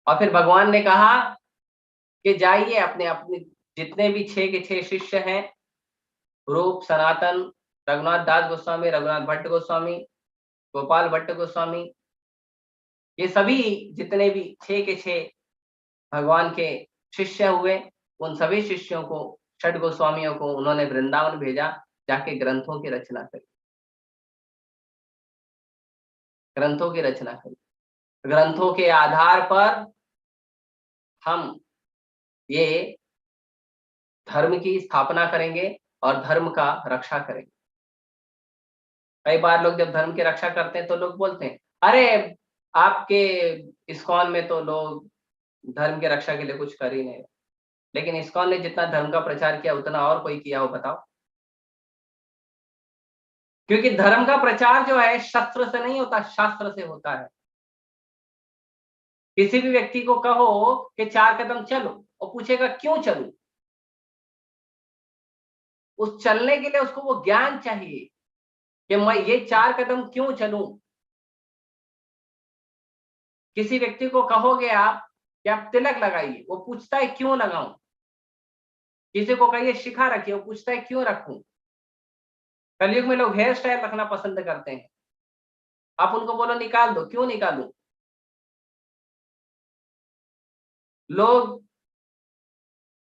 S1: और फिर भगवान ने कहा कि जाइए अपने अपने जितने भी 6 के 6 शिष्य हैं, रूप, सनातन, रघुनाथ दास गोस्वामी, रघुनाथ भट्ट गोस्वामी, गोपाल भट्ट गोस्वामी, ये सभी जितने भी 6 के 6 भगवान के शिष्य हुए, उन सभी शिष्यों को, 6 गोस्वामियों को उन्होंने वृंदावन भेजा, जाके ग्रंथों की रचना करी। ग्रंथों की रचना करी। ग्रंथों के आधार पर हम ये धर्म की स्थापना करेंगे और धर्म का रक्षा करेंगे। कई बार लोग जब धर्म की रक्षा करते हैं तो लोग बोलते हैं अरे आपके इस्कॉन में तो लोग धर्म की रक्षा के लिए कुछ कर ही नहीं। लेकिन इस्कॉन ने जितना धर्म का प्रचार किया उतना और कोई किया हो बताओ? क्योंकि धर्म का प्रचार जो है शस्त्र से नहीं होता, शास्त्र से होता है। किसी भी व्यक्ति को कहो कि 4 कदम चलो और पूछेगा क्यों चलूं, उस चलने के लिए उसको वो ज्ञान चाहिए कि मैं ये 4 कदम क्यों चलूं। किसी व्यक्ति को कहोगे आप कि आप तिलक लगाइए, वो पूछता है क्यों लगाऊं। किसी को कहिए शिखा रखिए, वो पूछता है क्यों रखूं। कलयुग में लोग हेयर स्टाइल रखना पसंद करते हैं, आप उनको बोलो निकाल दो, क्यों निकालूं। लोग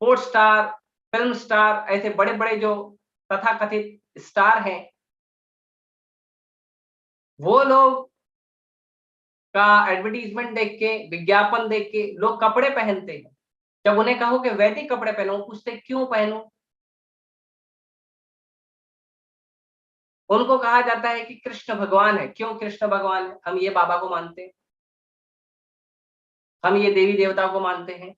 S1: स्पोर्ट्स स्टार, फिल्म स्टार, ऐसे बड़े बड़े जो तथाकथित स्टार हैं, वो लोग का एडवर्टीजमेंट देख के, विज्ञापन देख के लोग कपड़े पहनते हैं। जब उन्हें कहो कि वैदिक कपड़े पहनो, पूछते क्यों पहनूं? उनको कहा जाता है कि कृष्ण भगवान है। क्यों कृष्ण भगवान है? हम ये बाबा को मानते हैं, हम ये देवी देवता को मानते हैं,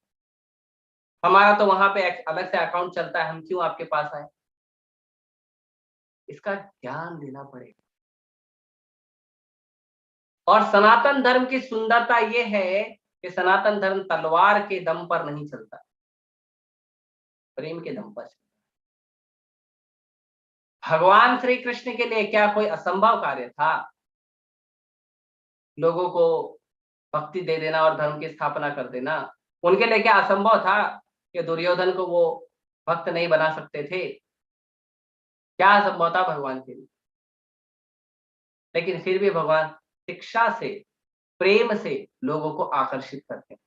S1: हमारा तो वहां पे अलग से अकाउंट चलता है, हम क्यों आपके पास आए? इसका ध्यान देना पड़ेगा। और सनातन धर्म की सुंदरता यह है कि सनातन धर्म तलवार के दम पर नहीं चलता, प्रेम के दम पर चलता। भगवान श्री कृष्ण के लिए क्या कोई असंभव कार्य था? लोगों को भक्ति दे देना और धर्म की स्थापना कर देना। उनके लिए क्या असंभव था कि दुर्योधन को वो भक्त नहीं बना सकते थे? क्या असंभव था भगवान के लिए? लेकिन फिर भी भगवान शिक्षा से, प्रेम से लोगों को आकर्षित करते हैं,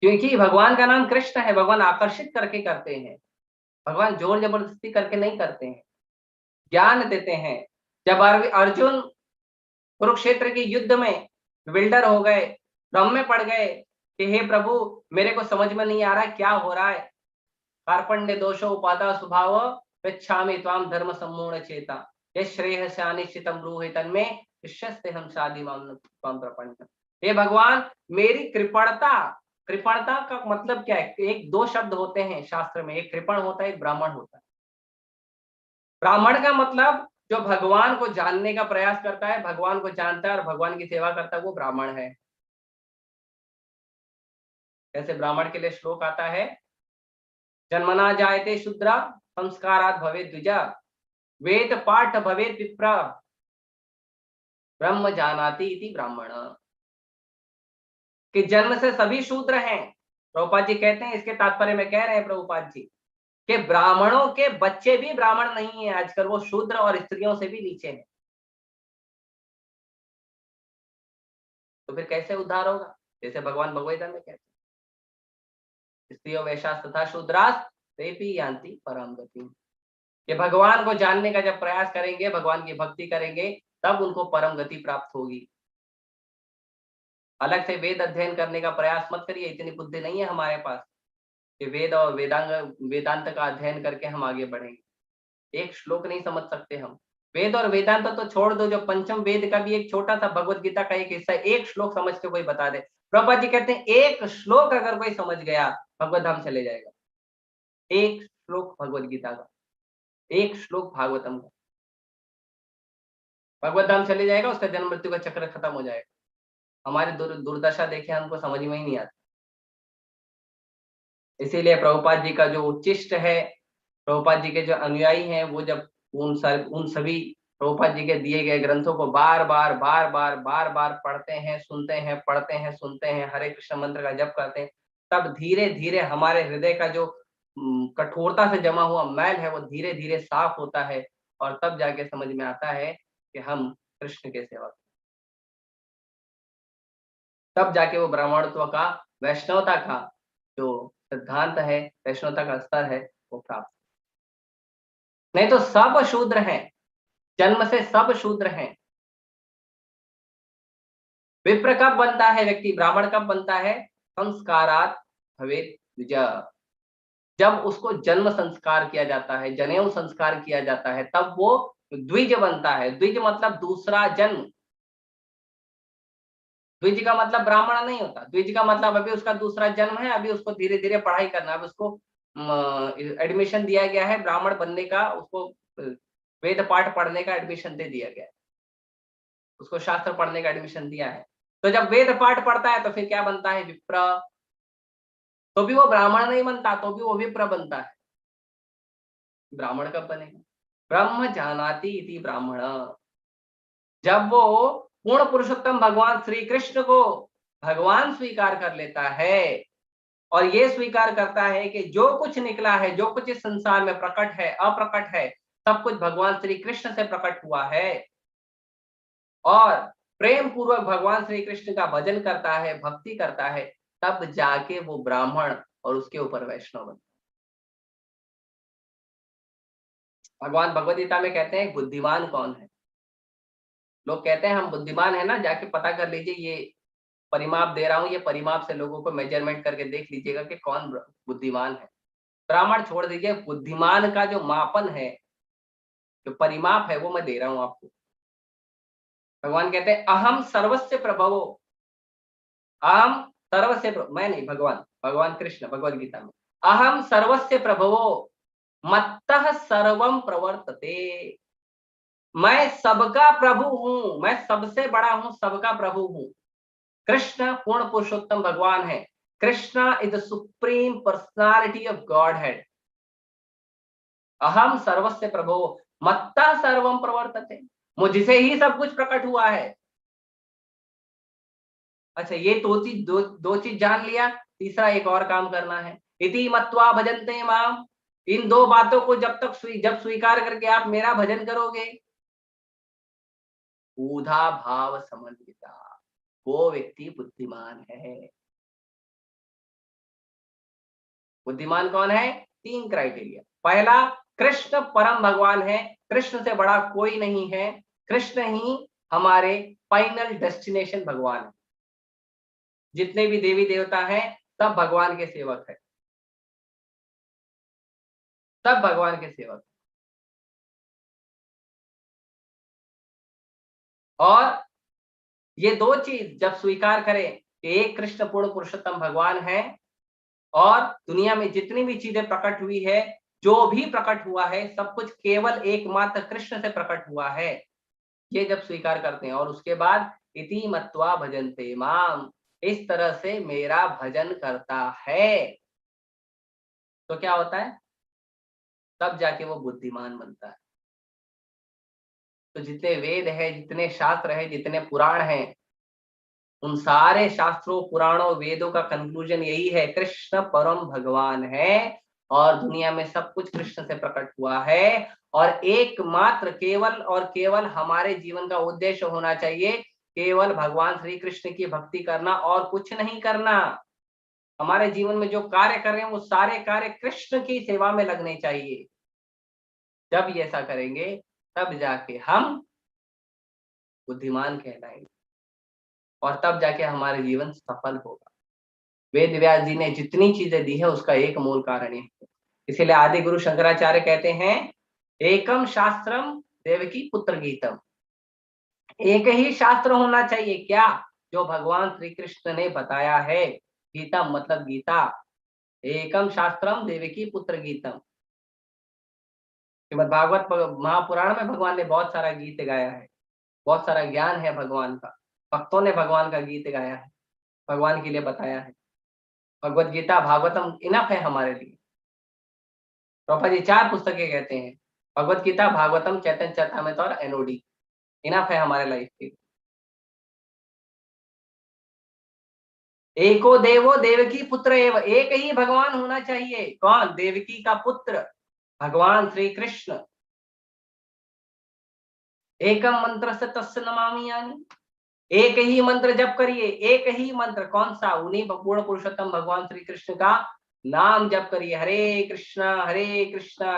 S1: क्योंकि भगवान का नाम कृष्ण है। भगवान आकर्षित करके करते हैं, भगवान जोर जबरदस्ती करके नहीं करते हैं, ज्ञान देते हैं। जब अर्जुन कुरुक्षेत्र के युद्ध में विल्डर हो गए, भ्रम में पड़ गए कि हे प्रभु, मेरे को समझ में नहीं आ रहा क्या हो रहा है, कार्पण्य दोषो उपादा स्वभाव पृच्छामि त्वाम धर्म सम्मूढ़ चेता ये श्रेयस्यानिश्चितम ब्रूहि तन्मे शिष्यस्ते हम शादी त्वाम प्रपन्न। हे भगवान, मेरी कृपणता, कृपणता का मतलब क्या है? एक दो शब्द होते हैं शास्त्र में, एक कृपण होता है, एक ब्राह्मण होता है। ब्राह्मण का मतलब जो भगवान को जानने का प्रयास करता है, भगवान को जानता है और भगवान की सेवा करता है, वो ब्राह्मण है। ऐसे ब्राह्मण के लिए श्लोक आता है, जन्मना जायते शूद्रा संस्कारात् भवेत् द्विजा वेद पाठ भवेत् विप्र ब्रह्म जानाति इति ब्राह्मण। कि जन्म से सभी शूद्र हैं। प्रभुपाद जी कहते हैं, इसके तात्पर्य में कह रहे हैं प्रभुपाद जी कि ब्राह्मणों के बच्चे भी ब्राह्मण नहीं है आजकल, वो शूद्र और स्त्रियों से भी नीचे हैं। तो फिर कैसे उद्धार होगा? जैसे भगवान भगवद गीता में कहते हैं, स्त्रियों वैशास तथा शूद्रास तेपि यान्ति परम गतिम। कि भगवान को जानने का जब प्रयास करेंगे, भगवान की भक्ति करेंगे, तब उनको परम गति प्राप्त होगी। अलग से वेद अध्ययन करने का प्रयास मत करिए, इतनी बुद्धि नहीं है हमारे पास कि वेद और वेदांत का अध्ययन करके हम आगे बढ़ेंगे। एक श्लोक नहीं समझ सकते हम। वेद और वेदांत तो छोड़ दो, जो पंचम वेद का भी एक छोटा सा भगवत गीता का एक हिस्सा, एक श्लोक समझ के कोई बता दे। प्रभुपाद जी कहते हैं, एक श्लोक अगर कोई समझ गया, भगवत धाम चले जाएगा। एक श्लोक भगवत गीता का, एक श्लोक भागवतम का, भगवत धाम चले जाएगा, उसका जन्म मृत्यु का चक्र खत्म हो जाएगा। हमारी दुर्दशा देखे हमको समझ में ही नहीं आती। इसीलिए प्रभुपाद जी का जो उच्चिष्ट है, प्रभुपाद जी के जो अनुयायी हैं, वो जब उन सभी प्रभुपाद जी के दिए गए ग्रंथों को बार बार पढ़ते हैं, सुनते हैं, पढ़ते हैं, सुनते हैं, हरे कृष्ण मंत्र का जप करते हैं, तब धीरे धीरे हमारे हृदय का जो कठोरता से जमा हुआ मैल है, वो धीरे धीरे साफ होता है। और तब जाके समझ में आता है कि हम कृष्ण के सेवक, तब जाके वो ब्राह्मणत्व का, वैष्णवता का जो सिद्धांत है, वैष्णवता का स्तर है, वो प्राप्त। नहीं तो सब शूद्र हैं, जन्म से सब शूद्र हैं। विप्र कब बनता है व्यक्ति, ब्राह्मण कब बनता है? संस्कारात् भवेत् द्विजा। जब उसको जन्म संस्कार किया जाता है, जनेऊ संस्कार किया जाता है, तब वो द्विज बनता है। द्विज मतलब दूसरा जन्म। द्विज का मतलब ब्राह्मण नहीं होता, द्विज का मतलब अभी उसका दूसरा जन्म है, अभी उसको धीरे धीरे पढ़ाई करना, अभी उसको एडमिशन दिया गया है ब्राह्मण बनने का, उसको वेद पाठ पढ़ने का एडमिशन दे दिया गया है, उसको शास्त्र पढ़ने का एडमिशन दिया है। तो जब वेद पाठ पढ़ता है तो फिर क्या बनता है? विप्र। तो भी वो ब्राह्मण नहीं बनता, तो भी वो विप्र बनता है। ब्राह्मण कब बनेगा? ब्रह्म जानाति इति ब्राह्मण। जब वो पूर्ण पुरुषोत्तम भगवान श्री कृष्ण को भगवान स्वीकार कर लेता है और ये स्वीकार करता है कि जो कुछ निकला है, जो कुछ इस संसार में प्रकट है, अप्रकट है, सब कुछ भगवान श्री कृष्ण से प्रकट हुआ है, और प्रेम पूर्वक भगवान श्री कृष्ण का भजन करता है, भक्ति करता है, तब जाके वो ब्राह्मण और उसके ऊपर वैष्णव बनता। भगवान भगवद गीता में कहते हैं बुद्धिमान कौन है। लोग कहते हैं हम बुद्धिमान है ना, जाके पता कर लीजिए, ये परिमाप दे रहा हूं, ये परिमाप से लोगों को मेजरमेंट करके देख लीजिएगा कि कौन बुद्धिमान है। ब्राह्मण छोड़ दीजिए, बुद्धिमान का जो मापन है, जो परिमाप है, वो मैं दे रहा हूं आपको। भगवान कहते हैं अहम सर्वस्य प्रभवो, अहम सर्वस्य मैं नहीं, भगवान कृष्ण भगवद गीता में अहम सर्वस्य प्रभवो मत्तः सर्वम प्रवर्तते, मैं सबका प्रभु हूं, मैं सबसे बड़ा हूं, सबका प्रभु हूं। कृष्ण पूर्ण पुरुषोत्तम भगवान है। Krishna is the supreme personality of God head. अहम सर्वस्य प्रभो मत्तः सर्वम प्रवर्तते, मुझसे ही सब कुछ प्रकट हुआ है। अच्छा, ये दो चीज जान लिया। तीसरा एक और काम करना है, इति मत्वा भजन्ते माम। इन दो बातों को जब स्वीकार करके आप मेरा भजन करोगे, ऊधा भाव समन्विता, वो व्यक्ति बुद्धिमान है। बुद्धिमान कौन है? 3 क्राइटेरिया। पहला, कृष्ण परम भगवान है, कृष्ण से बड़ा कोई नहीं है, कृष्ण ही हमारे फाइनल डेस्टिनेशन भगवान है। जितने भी देवी देवता हैं सब भगवान के सेवक है, सब भगवान के सेवक। और ये दो चीज जब स्वीकार करें कि एक कृष्ण पूर्ण पुरुषोत्तम भगवान है और दुनिया में जितनी भी चीजें प्रकट हुई है, जो भी प्रकट हुआ है, सब कुछ केवल एकमात्र कृष्ण से प्रकट हुआ है, ये जब स्वीकार करते हैं और उसके बाद इति मत्वा भजन्ते माम, इस तरह से मेरा भजन करता है, तो क्या होता है? तब जाके वो बुद्धिमान बनता है। तो जितने वेद है, जितने शास्त्र है, जितने पुराण हैं, उन सारे शास्त्रों, पुराणों, वेदों का कंक्लूजन यही है, कृष्ण परम भगवान है और दुनिया में सब कुछ कृष्ण से प्रकट हुआ है। और एकमात्र केवल और केवल हमारे जीवन का उद्देश्य होना चाहिए केवल भगवान श्री कृष्ण की भक्ति करना और कुछ नहीं करना। हमारे जीवन में जो कार्य कर रहे हैं वो सारे कार्य कृष्ण की सेवा में लगने चाहिए। जब ये ऐसा करेंगे तब जाके हम बुद्धिमान कहलाएंगे और तब जाके हमारे जीवन सफल होगा। वेद व्यास जी ने जितनी चीजें दी है उसका एक मूल कारण है। इसीलिए आदि गुरु शंकराचार्य कहते हैं एकम शास्त्रम देवकी पुत्र गीतम, एक ही शास्त्र होना चाहिए, क्या? जो भगवान श्री कृष्ण ने बताया है। गीता मतलब गीता, एकम शास्त्रम देवकी पुत्र गीतम। श्रीमद् भागवत महापुराण में भगवान ने बहुत सारा गीत गाया है, बहुत सारा ज्ञान है भगवान का, भक्तों ने भगवान का गीत गाया है, भगवान के लिए बताया है। भगवत गीता भागवतम इनफ है हमारे लिए। प्रभुपाद जी 4 पुस्तकें कहते हैं, भगवत गीता, भागवतम, चैतन्य चरितामृत और एनओडी, इनफ है हमारे लाइफ के। एको देवो देवकी पुत्र एव, एक ही भगवान होना चाहिए। कौन? देवकी का पुत्र भगवान श्री कृष्ण। एकम मंत्र से तस्य नमामि यानी, एक ही मंत्र जप करिए, एक ही मंत्र। कौन सा? उन्हीं पूर्ण पुरुषोत्तम भगवान श्री कृष्ण का नाम जप करिए। हरे कृष्णा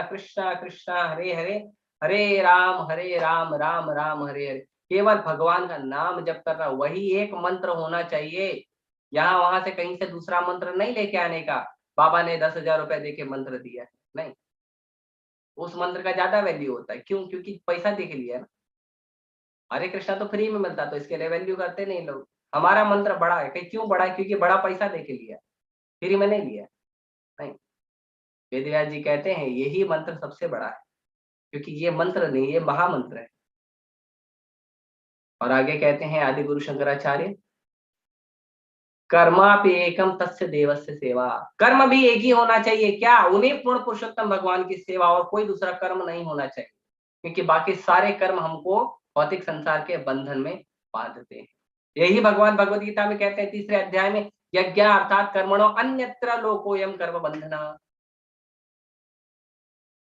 S1: कृष्णा कृष्णा हरे हरे, हरे राम राम राम हरे हरे। केवल भगवान का नाम जप करना, वही एक मंत्र होना चाहिए। यहाँ वहां से कहीं से दूसरा मंत्र नहीं लेके आने का। बाबा ने 10,000 रुपए देके मंत्र दिया है, नहीं, उस मंत्र का ज्यादा वैल्यू होता है। क्यों? क्योंकि पैसा दे के लिया है ना। हरे कृष्णा तो फ्री में मिलता, तो इसके लिए वैल्यू करते नहीं लोग। हमारा मंत्र बड़ा है, कहीं क्यों बड़ा है? क्योंकि बड़ा पैसा दे के लिया, फ्री में नहीं लिया। नहीं, वेदव्यास जी कहते हैं यही मंत्र सबसे बड़ा है, क्योंकि ये मंत्र नहीं, ये महामंत्र है। और आगे कहते हैं आदि गुरु शंकराचार्य, कर्मापि एकम तस्य देवस्य सेवा, कर्म भी एक ही होना चाहिए। क्या? उन्हीं पूर्ण पुरुषोत्तम भगवान की सेवा, और कोई दूसरा कर्म नहीं होना चाहिए, क्योंकि बाकी सारे कर्म हमको भौतिक संसार के बंधन में बांधते हैं। यही भगवान भगवद गीता में कहते हैं 3रे अध्याय में, यज्ञ अर्थात कर्मणो अन्यत्र लोकोयम कर्म बंधना।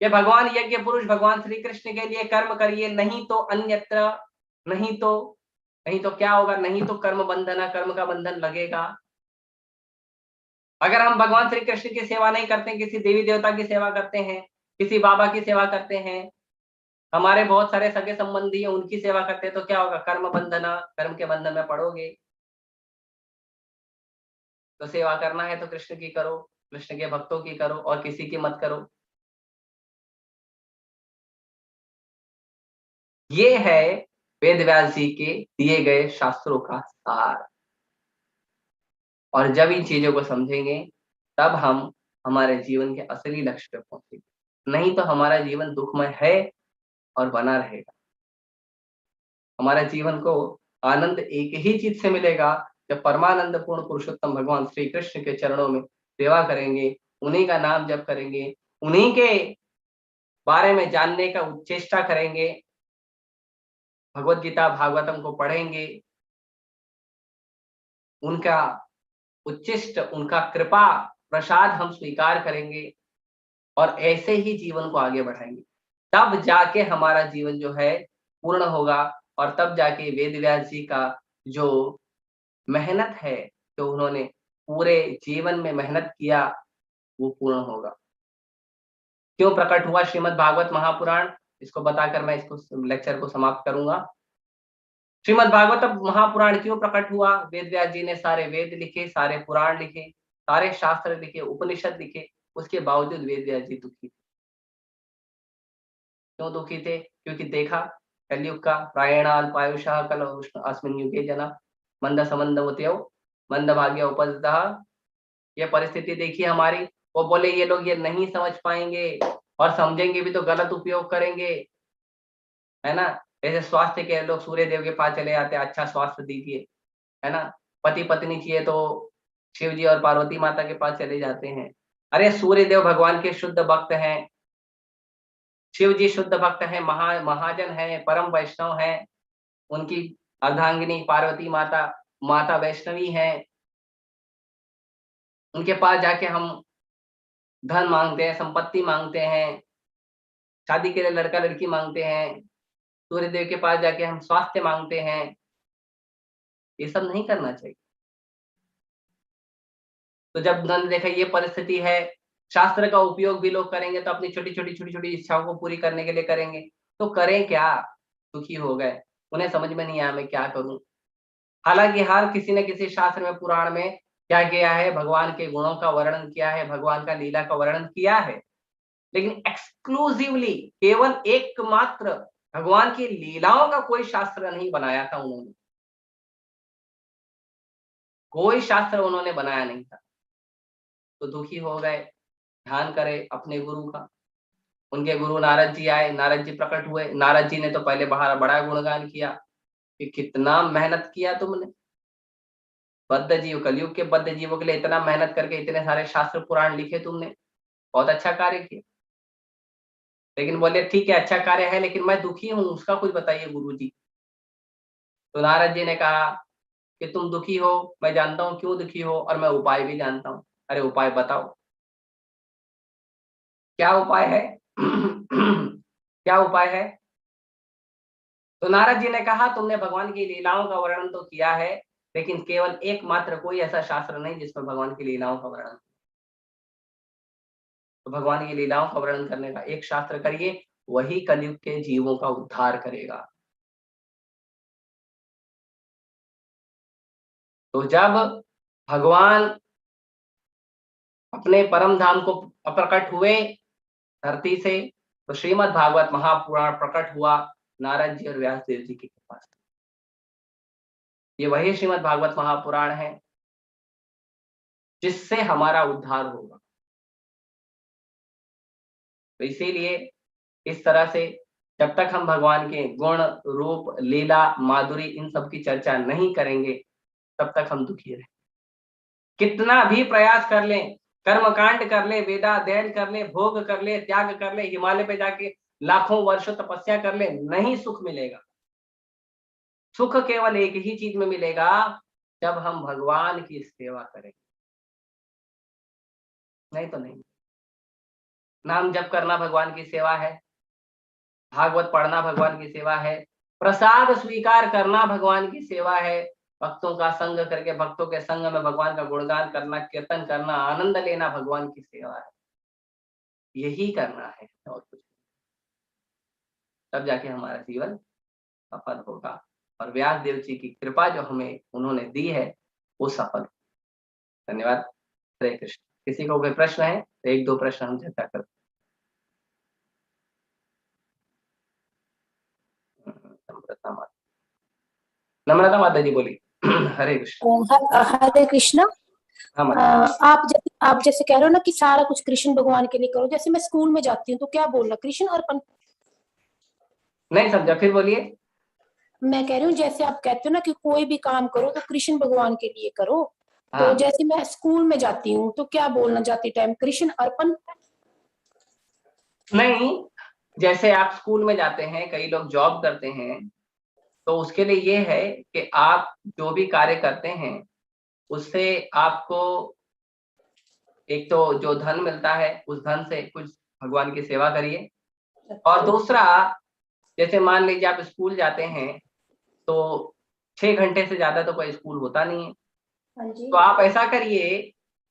S1: ये भगवान यज्ञ पुरुष भगवान श्री कृष्ण के लिए कर्म करिए, नहीं तो अन्यत्र, नहीं तो क्या होगा? नहीं तो कर्म बंधना, कर्म का बंधन लगेगा। अगर हम भगवान श्री कृष्ण की सेवा नहीं करते, किसी देवी देवता की सेवा करते हैं, किसी बाबा की सेवा करते हैं, हमारे बहुत सारे सगे संबंधी हैं उनकी सेवा करते हैं, तो क्या होगा? कर्म बंधना, कर्म के बंधन में पड़ोगे। तो सेवा करना है तो कृष्ण की करो, कृष्ण के भक्तों की करो और किसी की मत करो। ये है वेद व्यास जी के दिए गए शास्त्रों का सार। और जब इन चीजों को समझेंगे तब हम हमारे जीवन के असली लक्ष्य पे पहुंचेंगे। नहीं तो हमारा जीवन दुखमय है और बना रहेगा। हमारे जीवन को आनंद एक ही चीज से मिलेगा, जब परमानंद पूर्ण पुरुषोत्तम भगवान श्री कृष्ण के चरणों में सेवा करेंगे, उन्हीं का नाम जप करेंगे, उन्हीं के बारे में जानने का चेष्टा करेंगे, भगवत गीता भागवतम को पढ़ेंगे, उनका उच्चिष्ट, उनका कृपा प्रसाद हम स्वीकार करेंगे और ऐसे ही जीवन को आगे बढ़ाएंगे। तब जाके हमारा जीवन जो है पूर्ण होगा और तब जाके वेद व्यास जी का जो मेहनत है, जो उन्होंने पूरे जीवन में मेहनत किया, वो पूर्ण होगा। क्यों प्रकट हुआ श्रीमद् भागवत महापुराण, इसको बताकर मैं इसको लेक्चर को समाप्त करूंगा। श्रीमद् भागवत महापुराण क्यों प्रकट हुआ? वेद व्यास जी ने सारे वेद लिखे, सारे पुराण लिखे, सारे शास्त्र लिखे, उपनिषद लिखे, उसके बावजूद वेद व्यास जी दुखी थे। क्यों दुखी थे? क्योंकि देखा कलयुग का प्रायणाल्पायुषः कल अस्मिन् युगे जना मंद समंदवत्यो मंद भाग्य उपजतः। ये परिस्थिति देखी हमारी। वो बोले ये लोग ये नहीं समझ पाएंगे और समझेंगे भी तो गलत उपयोग करेंगे, है ना। जैसे स्वास्थ्य के लोग सूर्य देव के पास चले जाते हैं, अच्छा स्वास्थ्य दीजिए, है ना। पति पत्नी चाहिए तो शिव जी और पार्वती माता के पास चले जाते हैं। अरे सूर्य देव भगवान के शुद्ध भक्त हैं, शिव जी शुद्ध भक्त हैं, महाजन है, परम वैष्णव है। उनकी अर्धांगिनी पार्वती माता माता वैष्णवी है। उनके पास जाके हम धन मांगते हैं, संपत्ति मांगते हैं, शादी के लिए लड़का लड़की मांगते हैं, सूर्य देव के पास जाके हम स्वास्थ्य मांगते हैं। ये सब नहीं करना चाहिए। तो जब उन्होंने देखा ये परिस्थिति है, शास्त्र का उपयोग भी लोग करेंगे तो अपनी छोटी छोटी इच्छाओं को पूरी करने के लिए करेंगे, तो करें क्या? दुखी हो गए, उन्हें समझ में नहीं आया मैं क्या करूं। हालांकि हर किसी ने किसी शास्त्र में पुराण में क्या किया है, भगवान के गुणों का वर्णन किया है, भगवान का लीला का वर्णन किया है, लेकिन एक्सक्लूसिवली केवल एकमात्र भगवान की लीलाओं का कोई शास्त्र नहीं बनाया था उन्होंने। कोई शास्त्र उन्होंने बनाया नहीं था। तो दुखी हो गए। ध्यान करें अपने गुरु का। उनके गुरु नारद जी आए, नारद जी प्रकट हुए। नारद जी ने तो पहले बड़ा गुणगान किया कि कितना मेहनत किया तुमने, बद्ध जीव, कलयुग के बद्ध जीवों के लिए इतना मेहनत करके इतने सारे शास्त्र पुराण लिखे तुमने, बहुत अच्छा कार्य किया। लेकिन बोले ठीक है अच्छा कार्य है, लेकिन मैं दुखी हूँ, उसका कुछ बताइए गुरु जी। तो नारद जी ने कहा कि तुम दुखी हो, मैं जानता हूँ क्यों दुखी हो और मैं उपाय भी जानता हूँ। अरे उपाय बताओ, क्या उपाय है? क्या उपाय है? तो नारद जी ने कहा तुमने भगवान की लीलाओं का वर्णन तो किया है, लेकिन केवल एकमात्र कोई ऐसा शास्त्र नहीं जिसमें भगवान की लीलाओं का वर्णन। तो भगवान की लीलाओं का वर्णन करने का एक शास्त्र करिए, वही कलयुग के जीवों का उद्धार करेगा। तो जब भगवान अपने परम धाम को प्रकट हुए धरती से, तो श्रीमद् भागवत महापुराण प्रकट हुआ नारद जी और व्यास देव जी के पास। ये वही श्रीमद् भागवत महापुराण है जिससे हमारा उद्धार होगा। तो इसीलिए इस तरह से जब तक हम भगवान के गुण, रूप, लीला, माधुरी इन सब की चर्चा नहीं करेंगे, तब तक हम दुखी रहेंगे। कितना भी प्रयास कर लें, कर्मकांड कर ले, वेदाध्ययन कर ले, भोग कर ले, त्याग कर ले, हिमालय पे जाके लाखों वर्षों तपस्या कर ले, नहीं सुख मिलेगा। सुख केवल एक ही चीज में मिलेगा, जब हम भगवान की सेवा करें। नहीं तो नहीं। नाम जप करना भगवान की सेवा है, भागवत पढ़ना भगवान की सेवा है, प्रसाद स्वीकार करना भगवान की सेवा है, भक्तों का संग करके भक्तों के संग में भगवान का गुणगान करना, कीर्तन करना, आनंद लेना भगवान की सेवा है, यही करना है और कुछ नहीं। तब जाके हमारा जीवन सफल होगा और व्यास देव जी की कृपा जो हमें उन्होंने दी है वो सफल। धन्यवाद। हरे कृष्ण। किसी को कोई प्रश्न है तो एक दो प्रश्न हम चर्चा करते हैं। नम्रता माता जी बोली। हरे कृष्ण।
S5: हरे कृष्णा।
S1: हाँ माता।
S5: आप जैसे कह रहे हो ना कि सारा कुछ कृष्ण भगवान के लिए करो, जैसे मैं स्कूल में जाती हूँ तो क्या बोलना, कृष्ण अर्पण?
S1: नहीं समझा, फिर बोलिए।
S5: मैं कह रही हूँ जैसे आप कहते हो ना कि कोई भी काम करो तो कृष्ण भगवान के लिए करो, तो
S1: हाँ।
S5: जैसे मैं स्कूल में जाती हूँ तो क्या बोलना जाती टाइम, कृष्ण अर्पण?
S1: नहीं, जैसे आप स्कूल में जाते हैं, कई लोग जॉब करते हैं, तो उसके लिए ये है कि आप जो भी कार्य करते हैं उससे आपको एक तो जो धन मिलता है उस धन से कुछ भगवान की सेवा करिए, और दूसरा जैसे मान लीजिए आप स्कूल जाते हैं तो 6 घंटे से ज्यादा तो कोई स्कूल होता नहीं है,
S5: हाँ जी।
S1: तो आप ऐसा करिए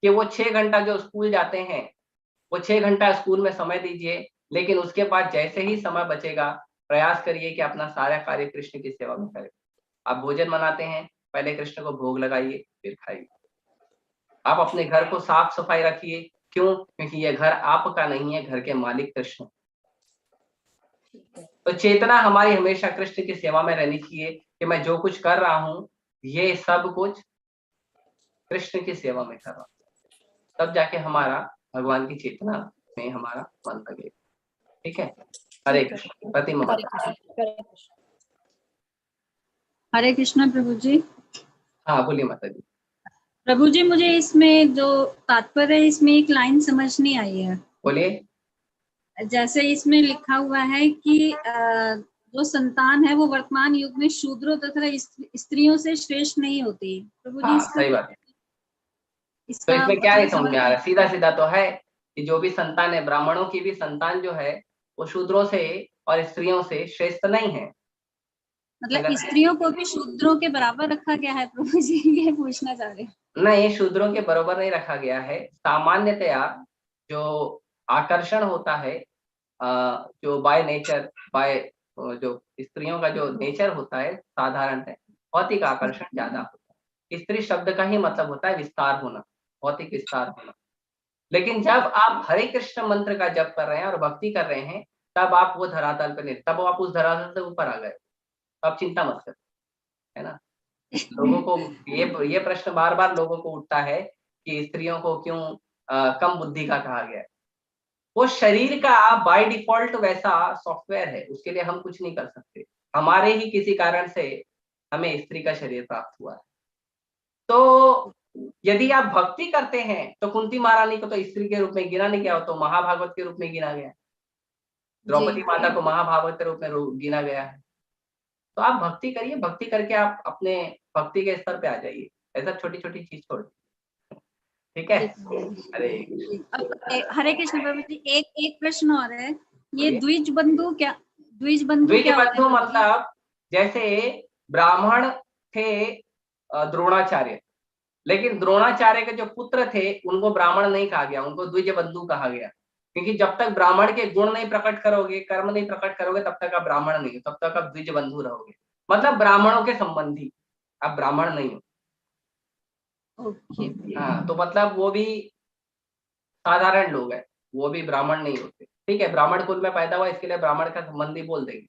S1: कि वो 6 घंटा जो स्कूल जाते हैं वो 6 घंटा स्कूल में समय दीजिए, लेकिन उसके बाद जैसे ही समय बचेगा प्रयास करिए कि अपना सारा कार्य कृष्ण की सेवा में करें। आप भोजन बनाते हैं, पहले कृष्ण को भोग लगाइए फिर खाइए। आप अपने घर को साफ सफाई रखिए, क्यों? क्योंकि ये घर आपका नहीं है, घर के मालिक कृष्ण। तो चेतना हमारी हमेशा कृष्ण की सेवा में रहनी चाहिए कि मैं जो कुछ कर रहा हूँ ये सब कुछ कृष्ण की सेवा में कर रहा हूँ, तब जाके हमारा भगवान की चेतना में हमारा मन लगेगा। ठीक है। हरे कृष्ण। प्रतिमा
S5: हरे
S1: माता।
S5: कृष्ण। हरे कृष्ण।
S3: हरे कृष्णा प्रभु जी।
S1: हाँ बोलिए माता जी।
S3: प्रभु जी मुझे इसमें जो तात्पर्य है इसमें एक लाइन समझ नहीं आई है।
S1: बोलिए।
S3: जैसे इसमें लिखा हुआ है कि जो संतान है वो वर्तमान युग में शूद्रों तथा स्त्रियों से श्रेष्ठ नहीं होती। प्रभु जी
S1: हाँ
S3: इसका
S1: सही बात है। तो
S3: इसका
S1: इसमें क्या नहीं
S3: मतलब
S1: समझ में आ रहा, सीधा सीधा तो है कि जो भी संतान है, ब्राह्मणों की भी संतान जो है वो शूद्रों से और स्त्रियों से श्रेष्ठ नहीं है।
S3: मतलब
S1: अगर
S3: स्त्रियों को भी शूद्रों के बराबर रखा गया है प्रभु जी, ये पूछना चाह रहे हैं।
S1: नहीं, शूद्रों के बराबर नहीं रखा गया है। सामान्यतया जो आकर्षण होता है, जो बाय नेचर, बाय जो स्त्रियों का जो नेचर होता है साधारण है, भौतिक आकर्षण ज्यादा होता है। स्त्री शब्द का ही मतलब होता है विस्तार होना, भौतिक विस्तार होना। लेकिन जब आप हरे कृष्ण मंत्र का जप कर रहे हैं और भक्ति कर रहे हैं, तब आप वो धरातल पे नहीं, तब आप उस धरातल से ऊपर आ गए, आप चिंता मत करो, है ना। लोगों को ये प्रश्न बार बार लोगों को उठता है कि स्त्रियों को क्यों कम बुद्धि का कहा गया है। वो शरीर का बाय डिफॉल्ट वैसा सॉफ्टवेयर है, उसके लिए हम कुछ नहीं कर सकते। हमारे ही किसी कारण से हमें स्त्री का शरीर प्राप्त हुआ है। तो यदि आप भक्ति करते हैं तो कुंती महारानी को तो स्त्री के रूप में गिना नहीं गया, तो महाभागवत के रूप में गिना गया। द्रौपदी माता को महाभागवत के रूप में गिना गया है। तो आप भक्ति करिए, भक्ति करके आप अपने भक्ति के स्तर पे आ जाइए, ऐसा छोटी छोटी चीज छोड़। ठीक है। अरे
S3: हरे कृष्ण प्रभु जी, एक प्रश्न और है, ये
S1: बोलिए।
S3: द्विज बंधु क्या
S1: द्विज
S3: होते
S1: बंधु
S3: हैं प्रभु जी?
S1: मतलब जैसे ब्राह्मण थे द्रोणाचार्य, लेकिन द्रोणाचार्य के जो पुत्र थे उनको ब्राह्मण नहीं कहा गया, उनको द्विज बंधु कहा गया। क्योंकि जब तक ब्राह्मण के गुण नहीं प्रकट करोगे, कर्म नहीं प्रकट करोगे, तब तक आप ब्राह्मण नहीं हो, तब तक आप द्विज बंधु रहोगे। मतलब ब्राह्मणों के संबंधी, आप ब्राह्मण नहीं हो।
S3: ओके।
S1: हाँ, तो मतलब वो भी साधारण लोग हैं, वो भी ब्राह्मण नहीं होते। ठीक है, ब्राह्मण कुल में पैदा हुआ इसके लिए ब्राह्मण का संबंधी बोल देंगे,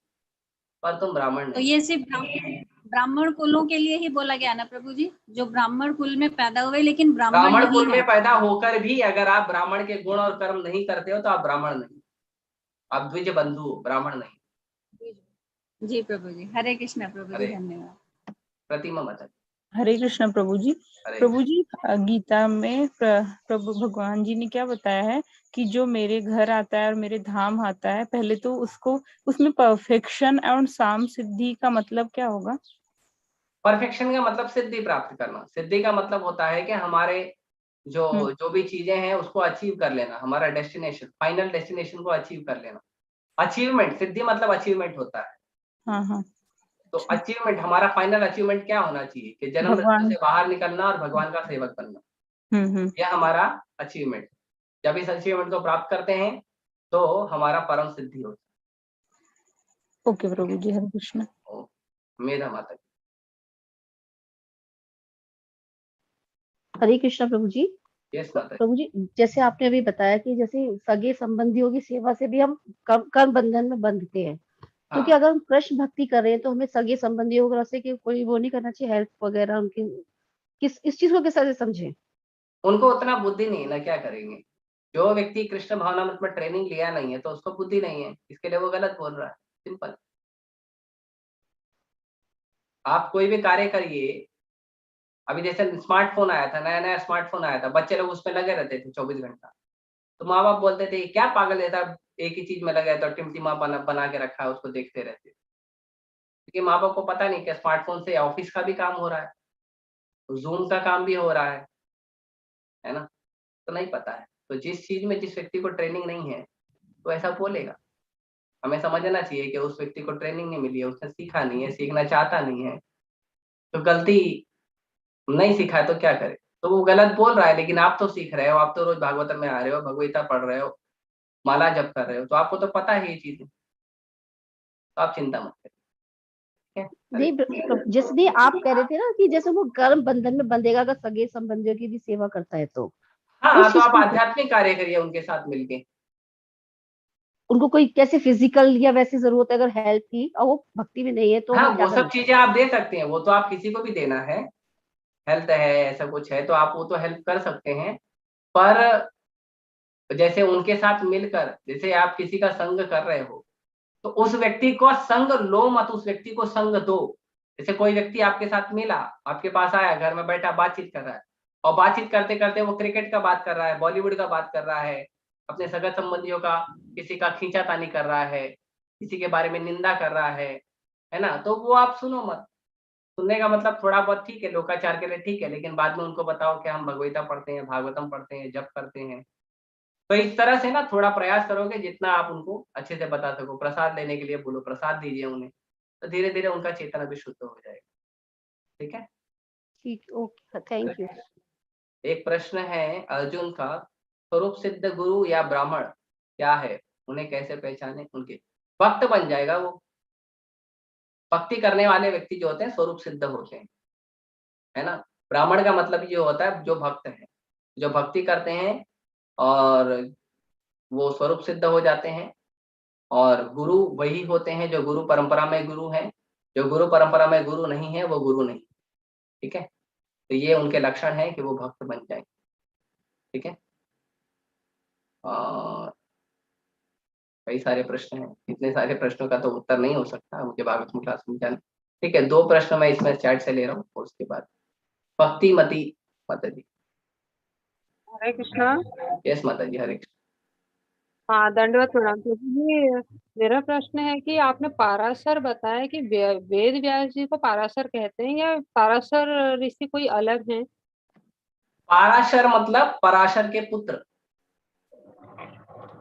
S1: पर तुम ब्राह्मण
S3: तो
S1: नहीं।
S3: ये सिर्फ ब्राह्मण कुलों के लिए ही बोला गया ना प्रभु जी, जो ब्राह्मण कुल में पैदा हुए लेकिन ब्राह्मण
S1: ब्राह्मण
S3: नहीं
S1: कुल
S3: है।
S1: में पैदा होकर भी अगर आप ब्राह्मण के गुण और कर्म नहीं करते हो तो आप ब्राह्मण नहीं, आप द्विज बंधु हो, ब्राह्मण नहीं।
S3: जी प्रभु जी। हरे कृष्णा प्रभु जी,
S1: अरे
S3: धन्यवाद।
S1: प्रतिमा मत।
S6: हरे कृष्ण प्रभु जी।
S1: अरे
S6: प्रभु जी, गीता में प्रभु भगवान जी ने क्या बताया है कि जो मेरे घर आता है और मेरे धाम आता है, पहले तो उसको उसमें परफेक्शन और साम सिद्धि का मतलब क्या होगा?
S1: परफेक्शन का मतलब सिद्धि प्राप्त करना। सिद्धि का मतलब होता है कि हमारे जो भी चीजें हैं उसको अचीव कर लेना, हमारा डेस्टिनेशन, फाइनल डेस्टिनेशन को अचीव कर लेना। अचीवमेंट, सिद्धि मतलब अचीवमेंट होता है।
S6: हाँ हाँ।
S1: तो अचीवमेंट, हमारा फाइनल अचीवमेंट क्या होना चाहिए कि जन्म मृत्यु से बाहर निकलना और भगवान का सेवक बनना। यह हमारा अचीवमेंट। जब इस अचीवमेंट को प्राप्त करते हैं तो हमारा परम सिद्धि होता है।
S6: ओके प्रभु जी, हरे कृष्ण।
S1: मेधा माता जी।
S7: हरे कृष्णा प्रभु जी।
S1: यस माता जी।
S7: प्रभु जी, जैसे आपने अभी बताया कि जैसे सगे संबंधियों की सेवा से भी हम कर्म बंधन में बंधते हैं, तो
S1: हाँ।
S7: क्या अगर हम कृष्ण भक्ति कर रहे हैं तो हमें सगे संबंधियों की तरफ से कि कोई वो नहीं करना चाहिए, हेल्प वगैरह उनकी, किस इस चीज को किस तरह से समझे?
S1: उनको उतना बुद्धि नहीं है ना, क्या करेंगे। जो व्यक्ति कृष्ण भावनामृत में ट्रेनिंग लिया नहीं है तो उसको बुद्धि नहीं है, इसके लिए वो गलत बोल रहा है। सिंपल। आप कोई भी कार्य करिए, अभी जैसे स्मार्टफोन आया था, नया नया स्मार्टफोन आया था, बच्चे लोग उसमें लगे रहते थे 24 घंटा। तो माँ बाप बोलते थे क्या पागल है साहब, एक ही चीज में लगे तो टिमटिमा बना के रखा है, उसको देखते रहते। क्योंकि माँ बाप को पता नहीं कि स्मार्टफोन से ऑफिस का भी काम हो रहा है, जूम का काम भी हो रहा है ना। तो नहीं पता है। तो जिस चीज में जिस व्यक्ति को ट्रेनिंग नहीं है तो ऐसा बोलेगा। हमें समझना चाहिए कि उस व्यक्ति को ट्रेनिंग नहीं मिली है, उसने सीखा नहीं है, सीखना चाहता नहीं है, तो गलती नहीं सीखा है तो क्या करे। तो वो गलत बोल रहा है, लेकिन आप तो सीख रहे हो, आप तो रोज भागवतम में आ रहे हो, भगवगीता पढ़ रहे हो, माला जप कर रहे हो, तो आपको तो पता है ये चीजें, तो आप चिंता मत करिए।
S7: नहीं जैसे भी आप कह रहे थे ना कि जैसे वो कर्म बंधन में बंधेगा अगर सगे संबंधियों की भी सेवा करता है तो
S1: हाँ, तो आप आध्यात्मिक कार्य करिए उनके साथ मिलके।
S7: उनको कोई कैसे फिजिकल या वैसी जरूरत है अगर हेल्प की और वो भक्ति में नहीं है तो
S1: हाँ,
S7: हमें क्या
S1: वो
S7: करना
S1: सब चीजें आप दे सकते हैं, वो तो आप किसी को भी देना है। हेल्थ है, ऐसा कुछ है तो आप वो तो हेल्प कर सकते हैं। पर जैसे उनके साथ मिलकर, जैसे आप किसी का संग कर रहे हो तो उस व्यक्ति को संग लो मत, उस व्यक्ति को संग दो। जैसे कोई व्यक्ति आपके साथ मिला, आपके पास आया, घर में बैठा बातचीत कर रहा है, और बातचीत करते करते वो क्रिकेट का बात कर रहा है, बॉलीवुड का बात कर रहा है, अपने सगा संबंधियों का किसी का खींचातानी कर रहा है, किसी के बारे में निंदा कर रहा है ना, तो वो आप सुनो मत। सुनने का मतलब थोड़ा बहुत ठीक है, लोकाचार के लिए ठीक है, लेकिन बाद में उनको बताओ कि हम भगवगीता पढ़ते हैं, भागवतम पढ़ते हैं, जप करते हैं। तो इस तरह से ना थोड़ा प्रयास करोगे, जितना आप उनको अच्छे से बता सको। प्रसाद लेने के लिए बोलो, प्रसाद दीजिए उन्हें, तो धीरे धीरे उनका चेतना भी शुद्ध हो जाएगा। ठीक है,
S7: ठीक, ओके, थैंक यू।
S1: एक प्रश्न है अर्जुन का, स्वरूप सिद्ध गुरु या ब्राह्मण क्या है, उन्हें कैसे पहचाने। उनके भक्त बन जाएगा वो। भक्ति करने वाले व्यक्ति जो होते हैं स्वरूप सिद्ध होते हैं, है ना। ब्राह्मण का मतलब ये होता है जो भक्त है, जो भक्ति करते हैं और वो स्वरूप सिद्ध हो जाते हैं। और गुरु वही होते हैं जो गुरु परंपरा में गुरु हैं। जो गुरु परंपरा में गुरु नहीं है वो गुरु नहीं। ठीक है, तो ये उनके लक्षण हैं कि वो भक्त बन जाएंगे। ठीक है, और कई सारे प्रश्न हैं, इतने सारे प्रश्नों का तो उत्तर नहीं हो सकता मुझे भागवत में क्लास में जाना। ठीक है, 2 प्रश्न मैं इसमें चैट से ले रहा हूँ, और उसके बाद भक्ति मती माता जी।
S8: हरे कृष्णा।
S1: यस माता जी, हरे कृष्ण।
S8: हाँ, दंडवत प्रणाम प्रभु जी। मेरा प्रश्न है कि आपने पाराशर बताया कि वेद व्यास जी को पाराशर कहते हैं या पाराशर ऋषि कोई अलग हैं?
S1: पाराशर मतलब पराशर के पुत्र।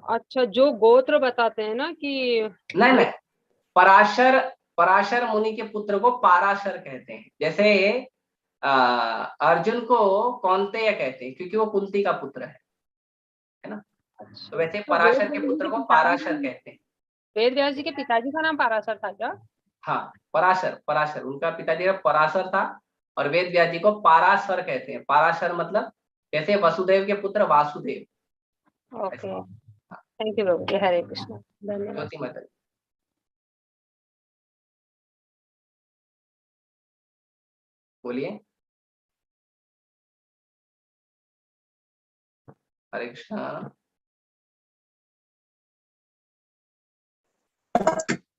S8: अच्छा, जो गोत्र बताते हैं ना कि
S1: नहीं, पराशर, पराशर मुनि के पुत्र को पाराशर कहते हैं। जैसे अर्जुन को कौन्तेय कहते हैं क्योंकि वो कुंती का पुत्र है ना। तो वैसे
S8: तो
S1: पराशर के पुत्र को पाराशर कहते हैं।
S8: वेद व्यास जी के पिताजी का नाम पाराशर था क्या?
S1: हाँ, पराशर उनका पिताजी का पराशर था, और वेद व्यास जी को पाराशर कहते हैं। पाराशर मतलब जैसे वसुदेव के पुत्र वासुदेव।
S8: ओके, थैंक यू प्रभु जी। हरे कृष्ण, धन्यवाद।
S1: ज्योति माता जी। बोलिए। हरे कृष्णा।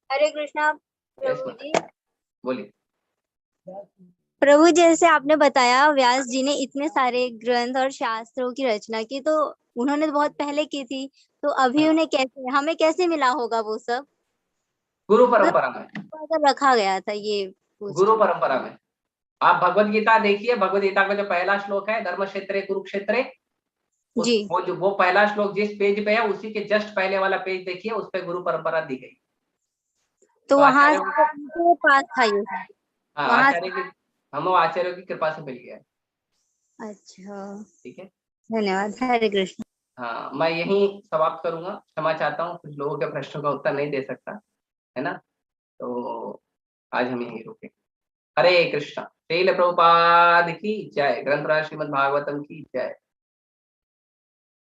S9: हरे कृष्णा प्रभु जी।
S1: बोलिए।
S9: प्रभु, जैसे आपने बताया व्यास जी ने इतने सारे ग्रंथ और शास्त्रों की रचना की, तो उन्होंने तो बहुत पहले की थी, तो अभी उन्हें कैसे, हमें कैसे मिला होगा वो सब?
S1: गुरु परंपरा में
S9: अगर रखा गया था ये
S1: गुरु परंपरा में। आप भगवत गीता देखिए, भगवत गीता का जो पहला श्लोक है, धर्म क्षेत्रे कुरुक्षेत्रे,
S9: जी,
S1: वो पहला श्लोक जिस पेज पे है उसी के जस्ट पहले वाला पेज देखिए, उस पे गुरु परंपरा दी गई।
S9: तो वहां
S1: आचार्य
S9: से उनके पास था ये।
S1: हाँ,
S9: वहां
S1: आचार्य की हमें आचार्यों की कृपा से मिल गया है।
S9: अच्छा,
S1: ठीक है।
S9: धन्यवाद। हरे कृष्ण।
S1: हाँ, मैं यहीं समाप्त करूंगा। क्षमा चाहता हूँ, कुछ लोगों के प्रश्नों का उत्तर नहीं दे सकता, है ना। तो आज हम यहीं रुके। हरे कृष्णा। श्रील प्रभुपाद की जय। ग्रंथराज श्रीमद् भागवतम की जय।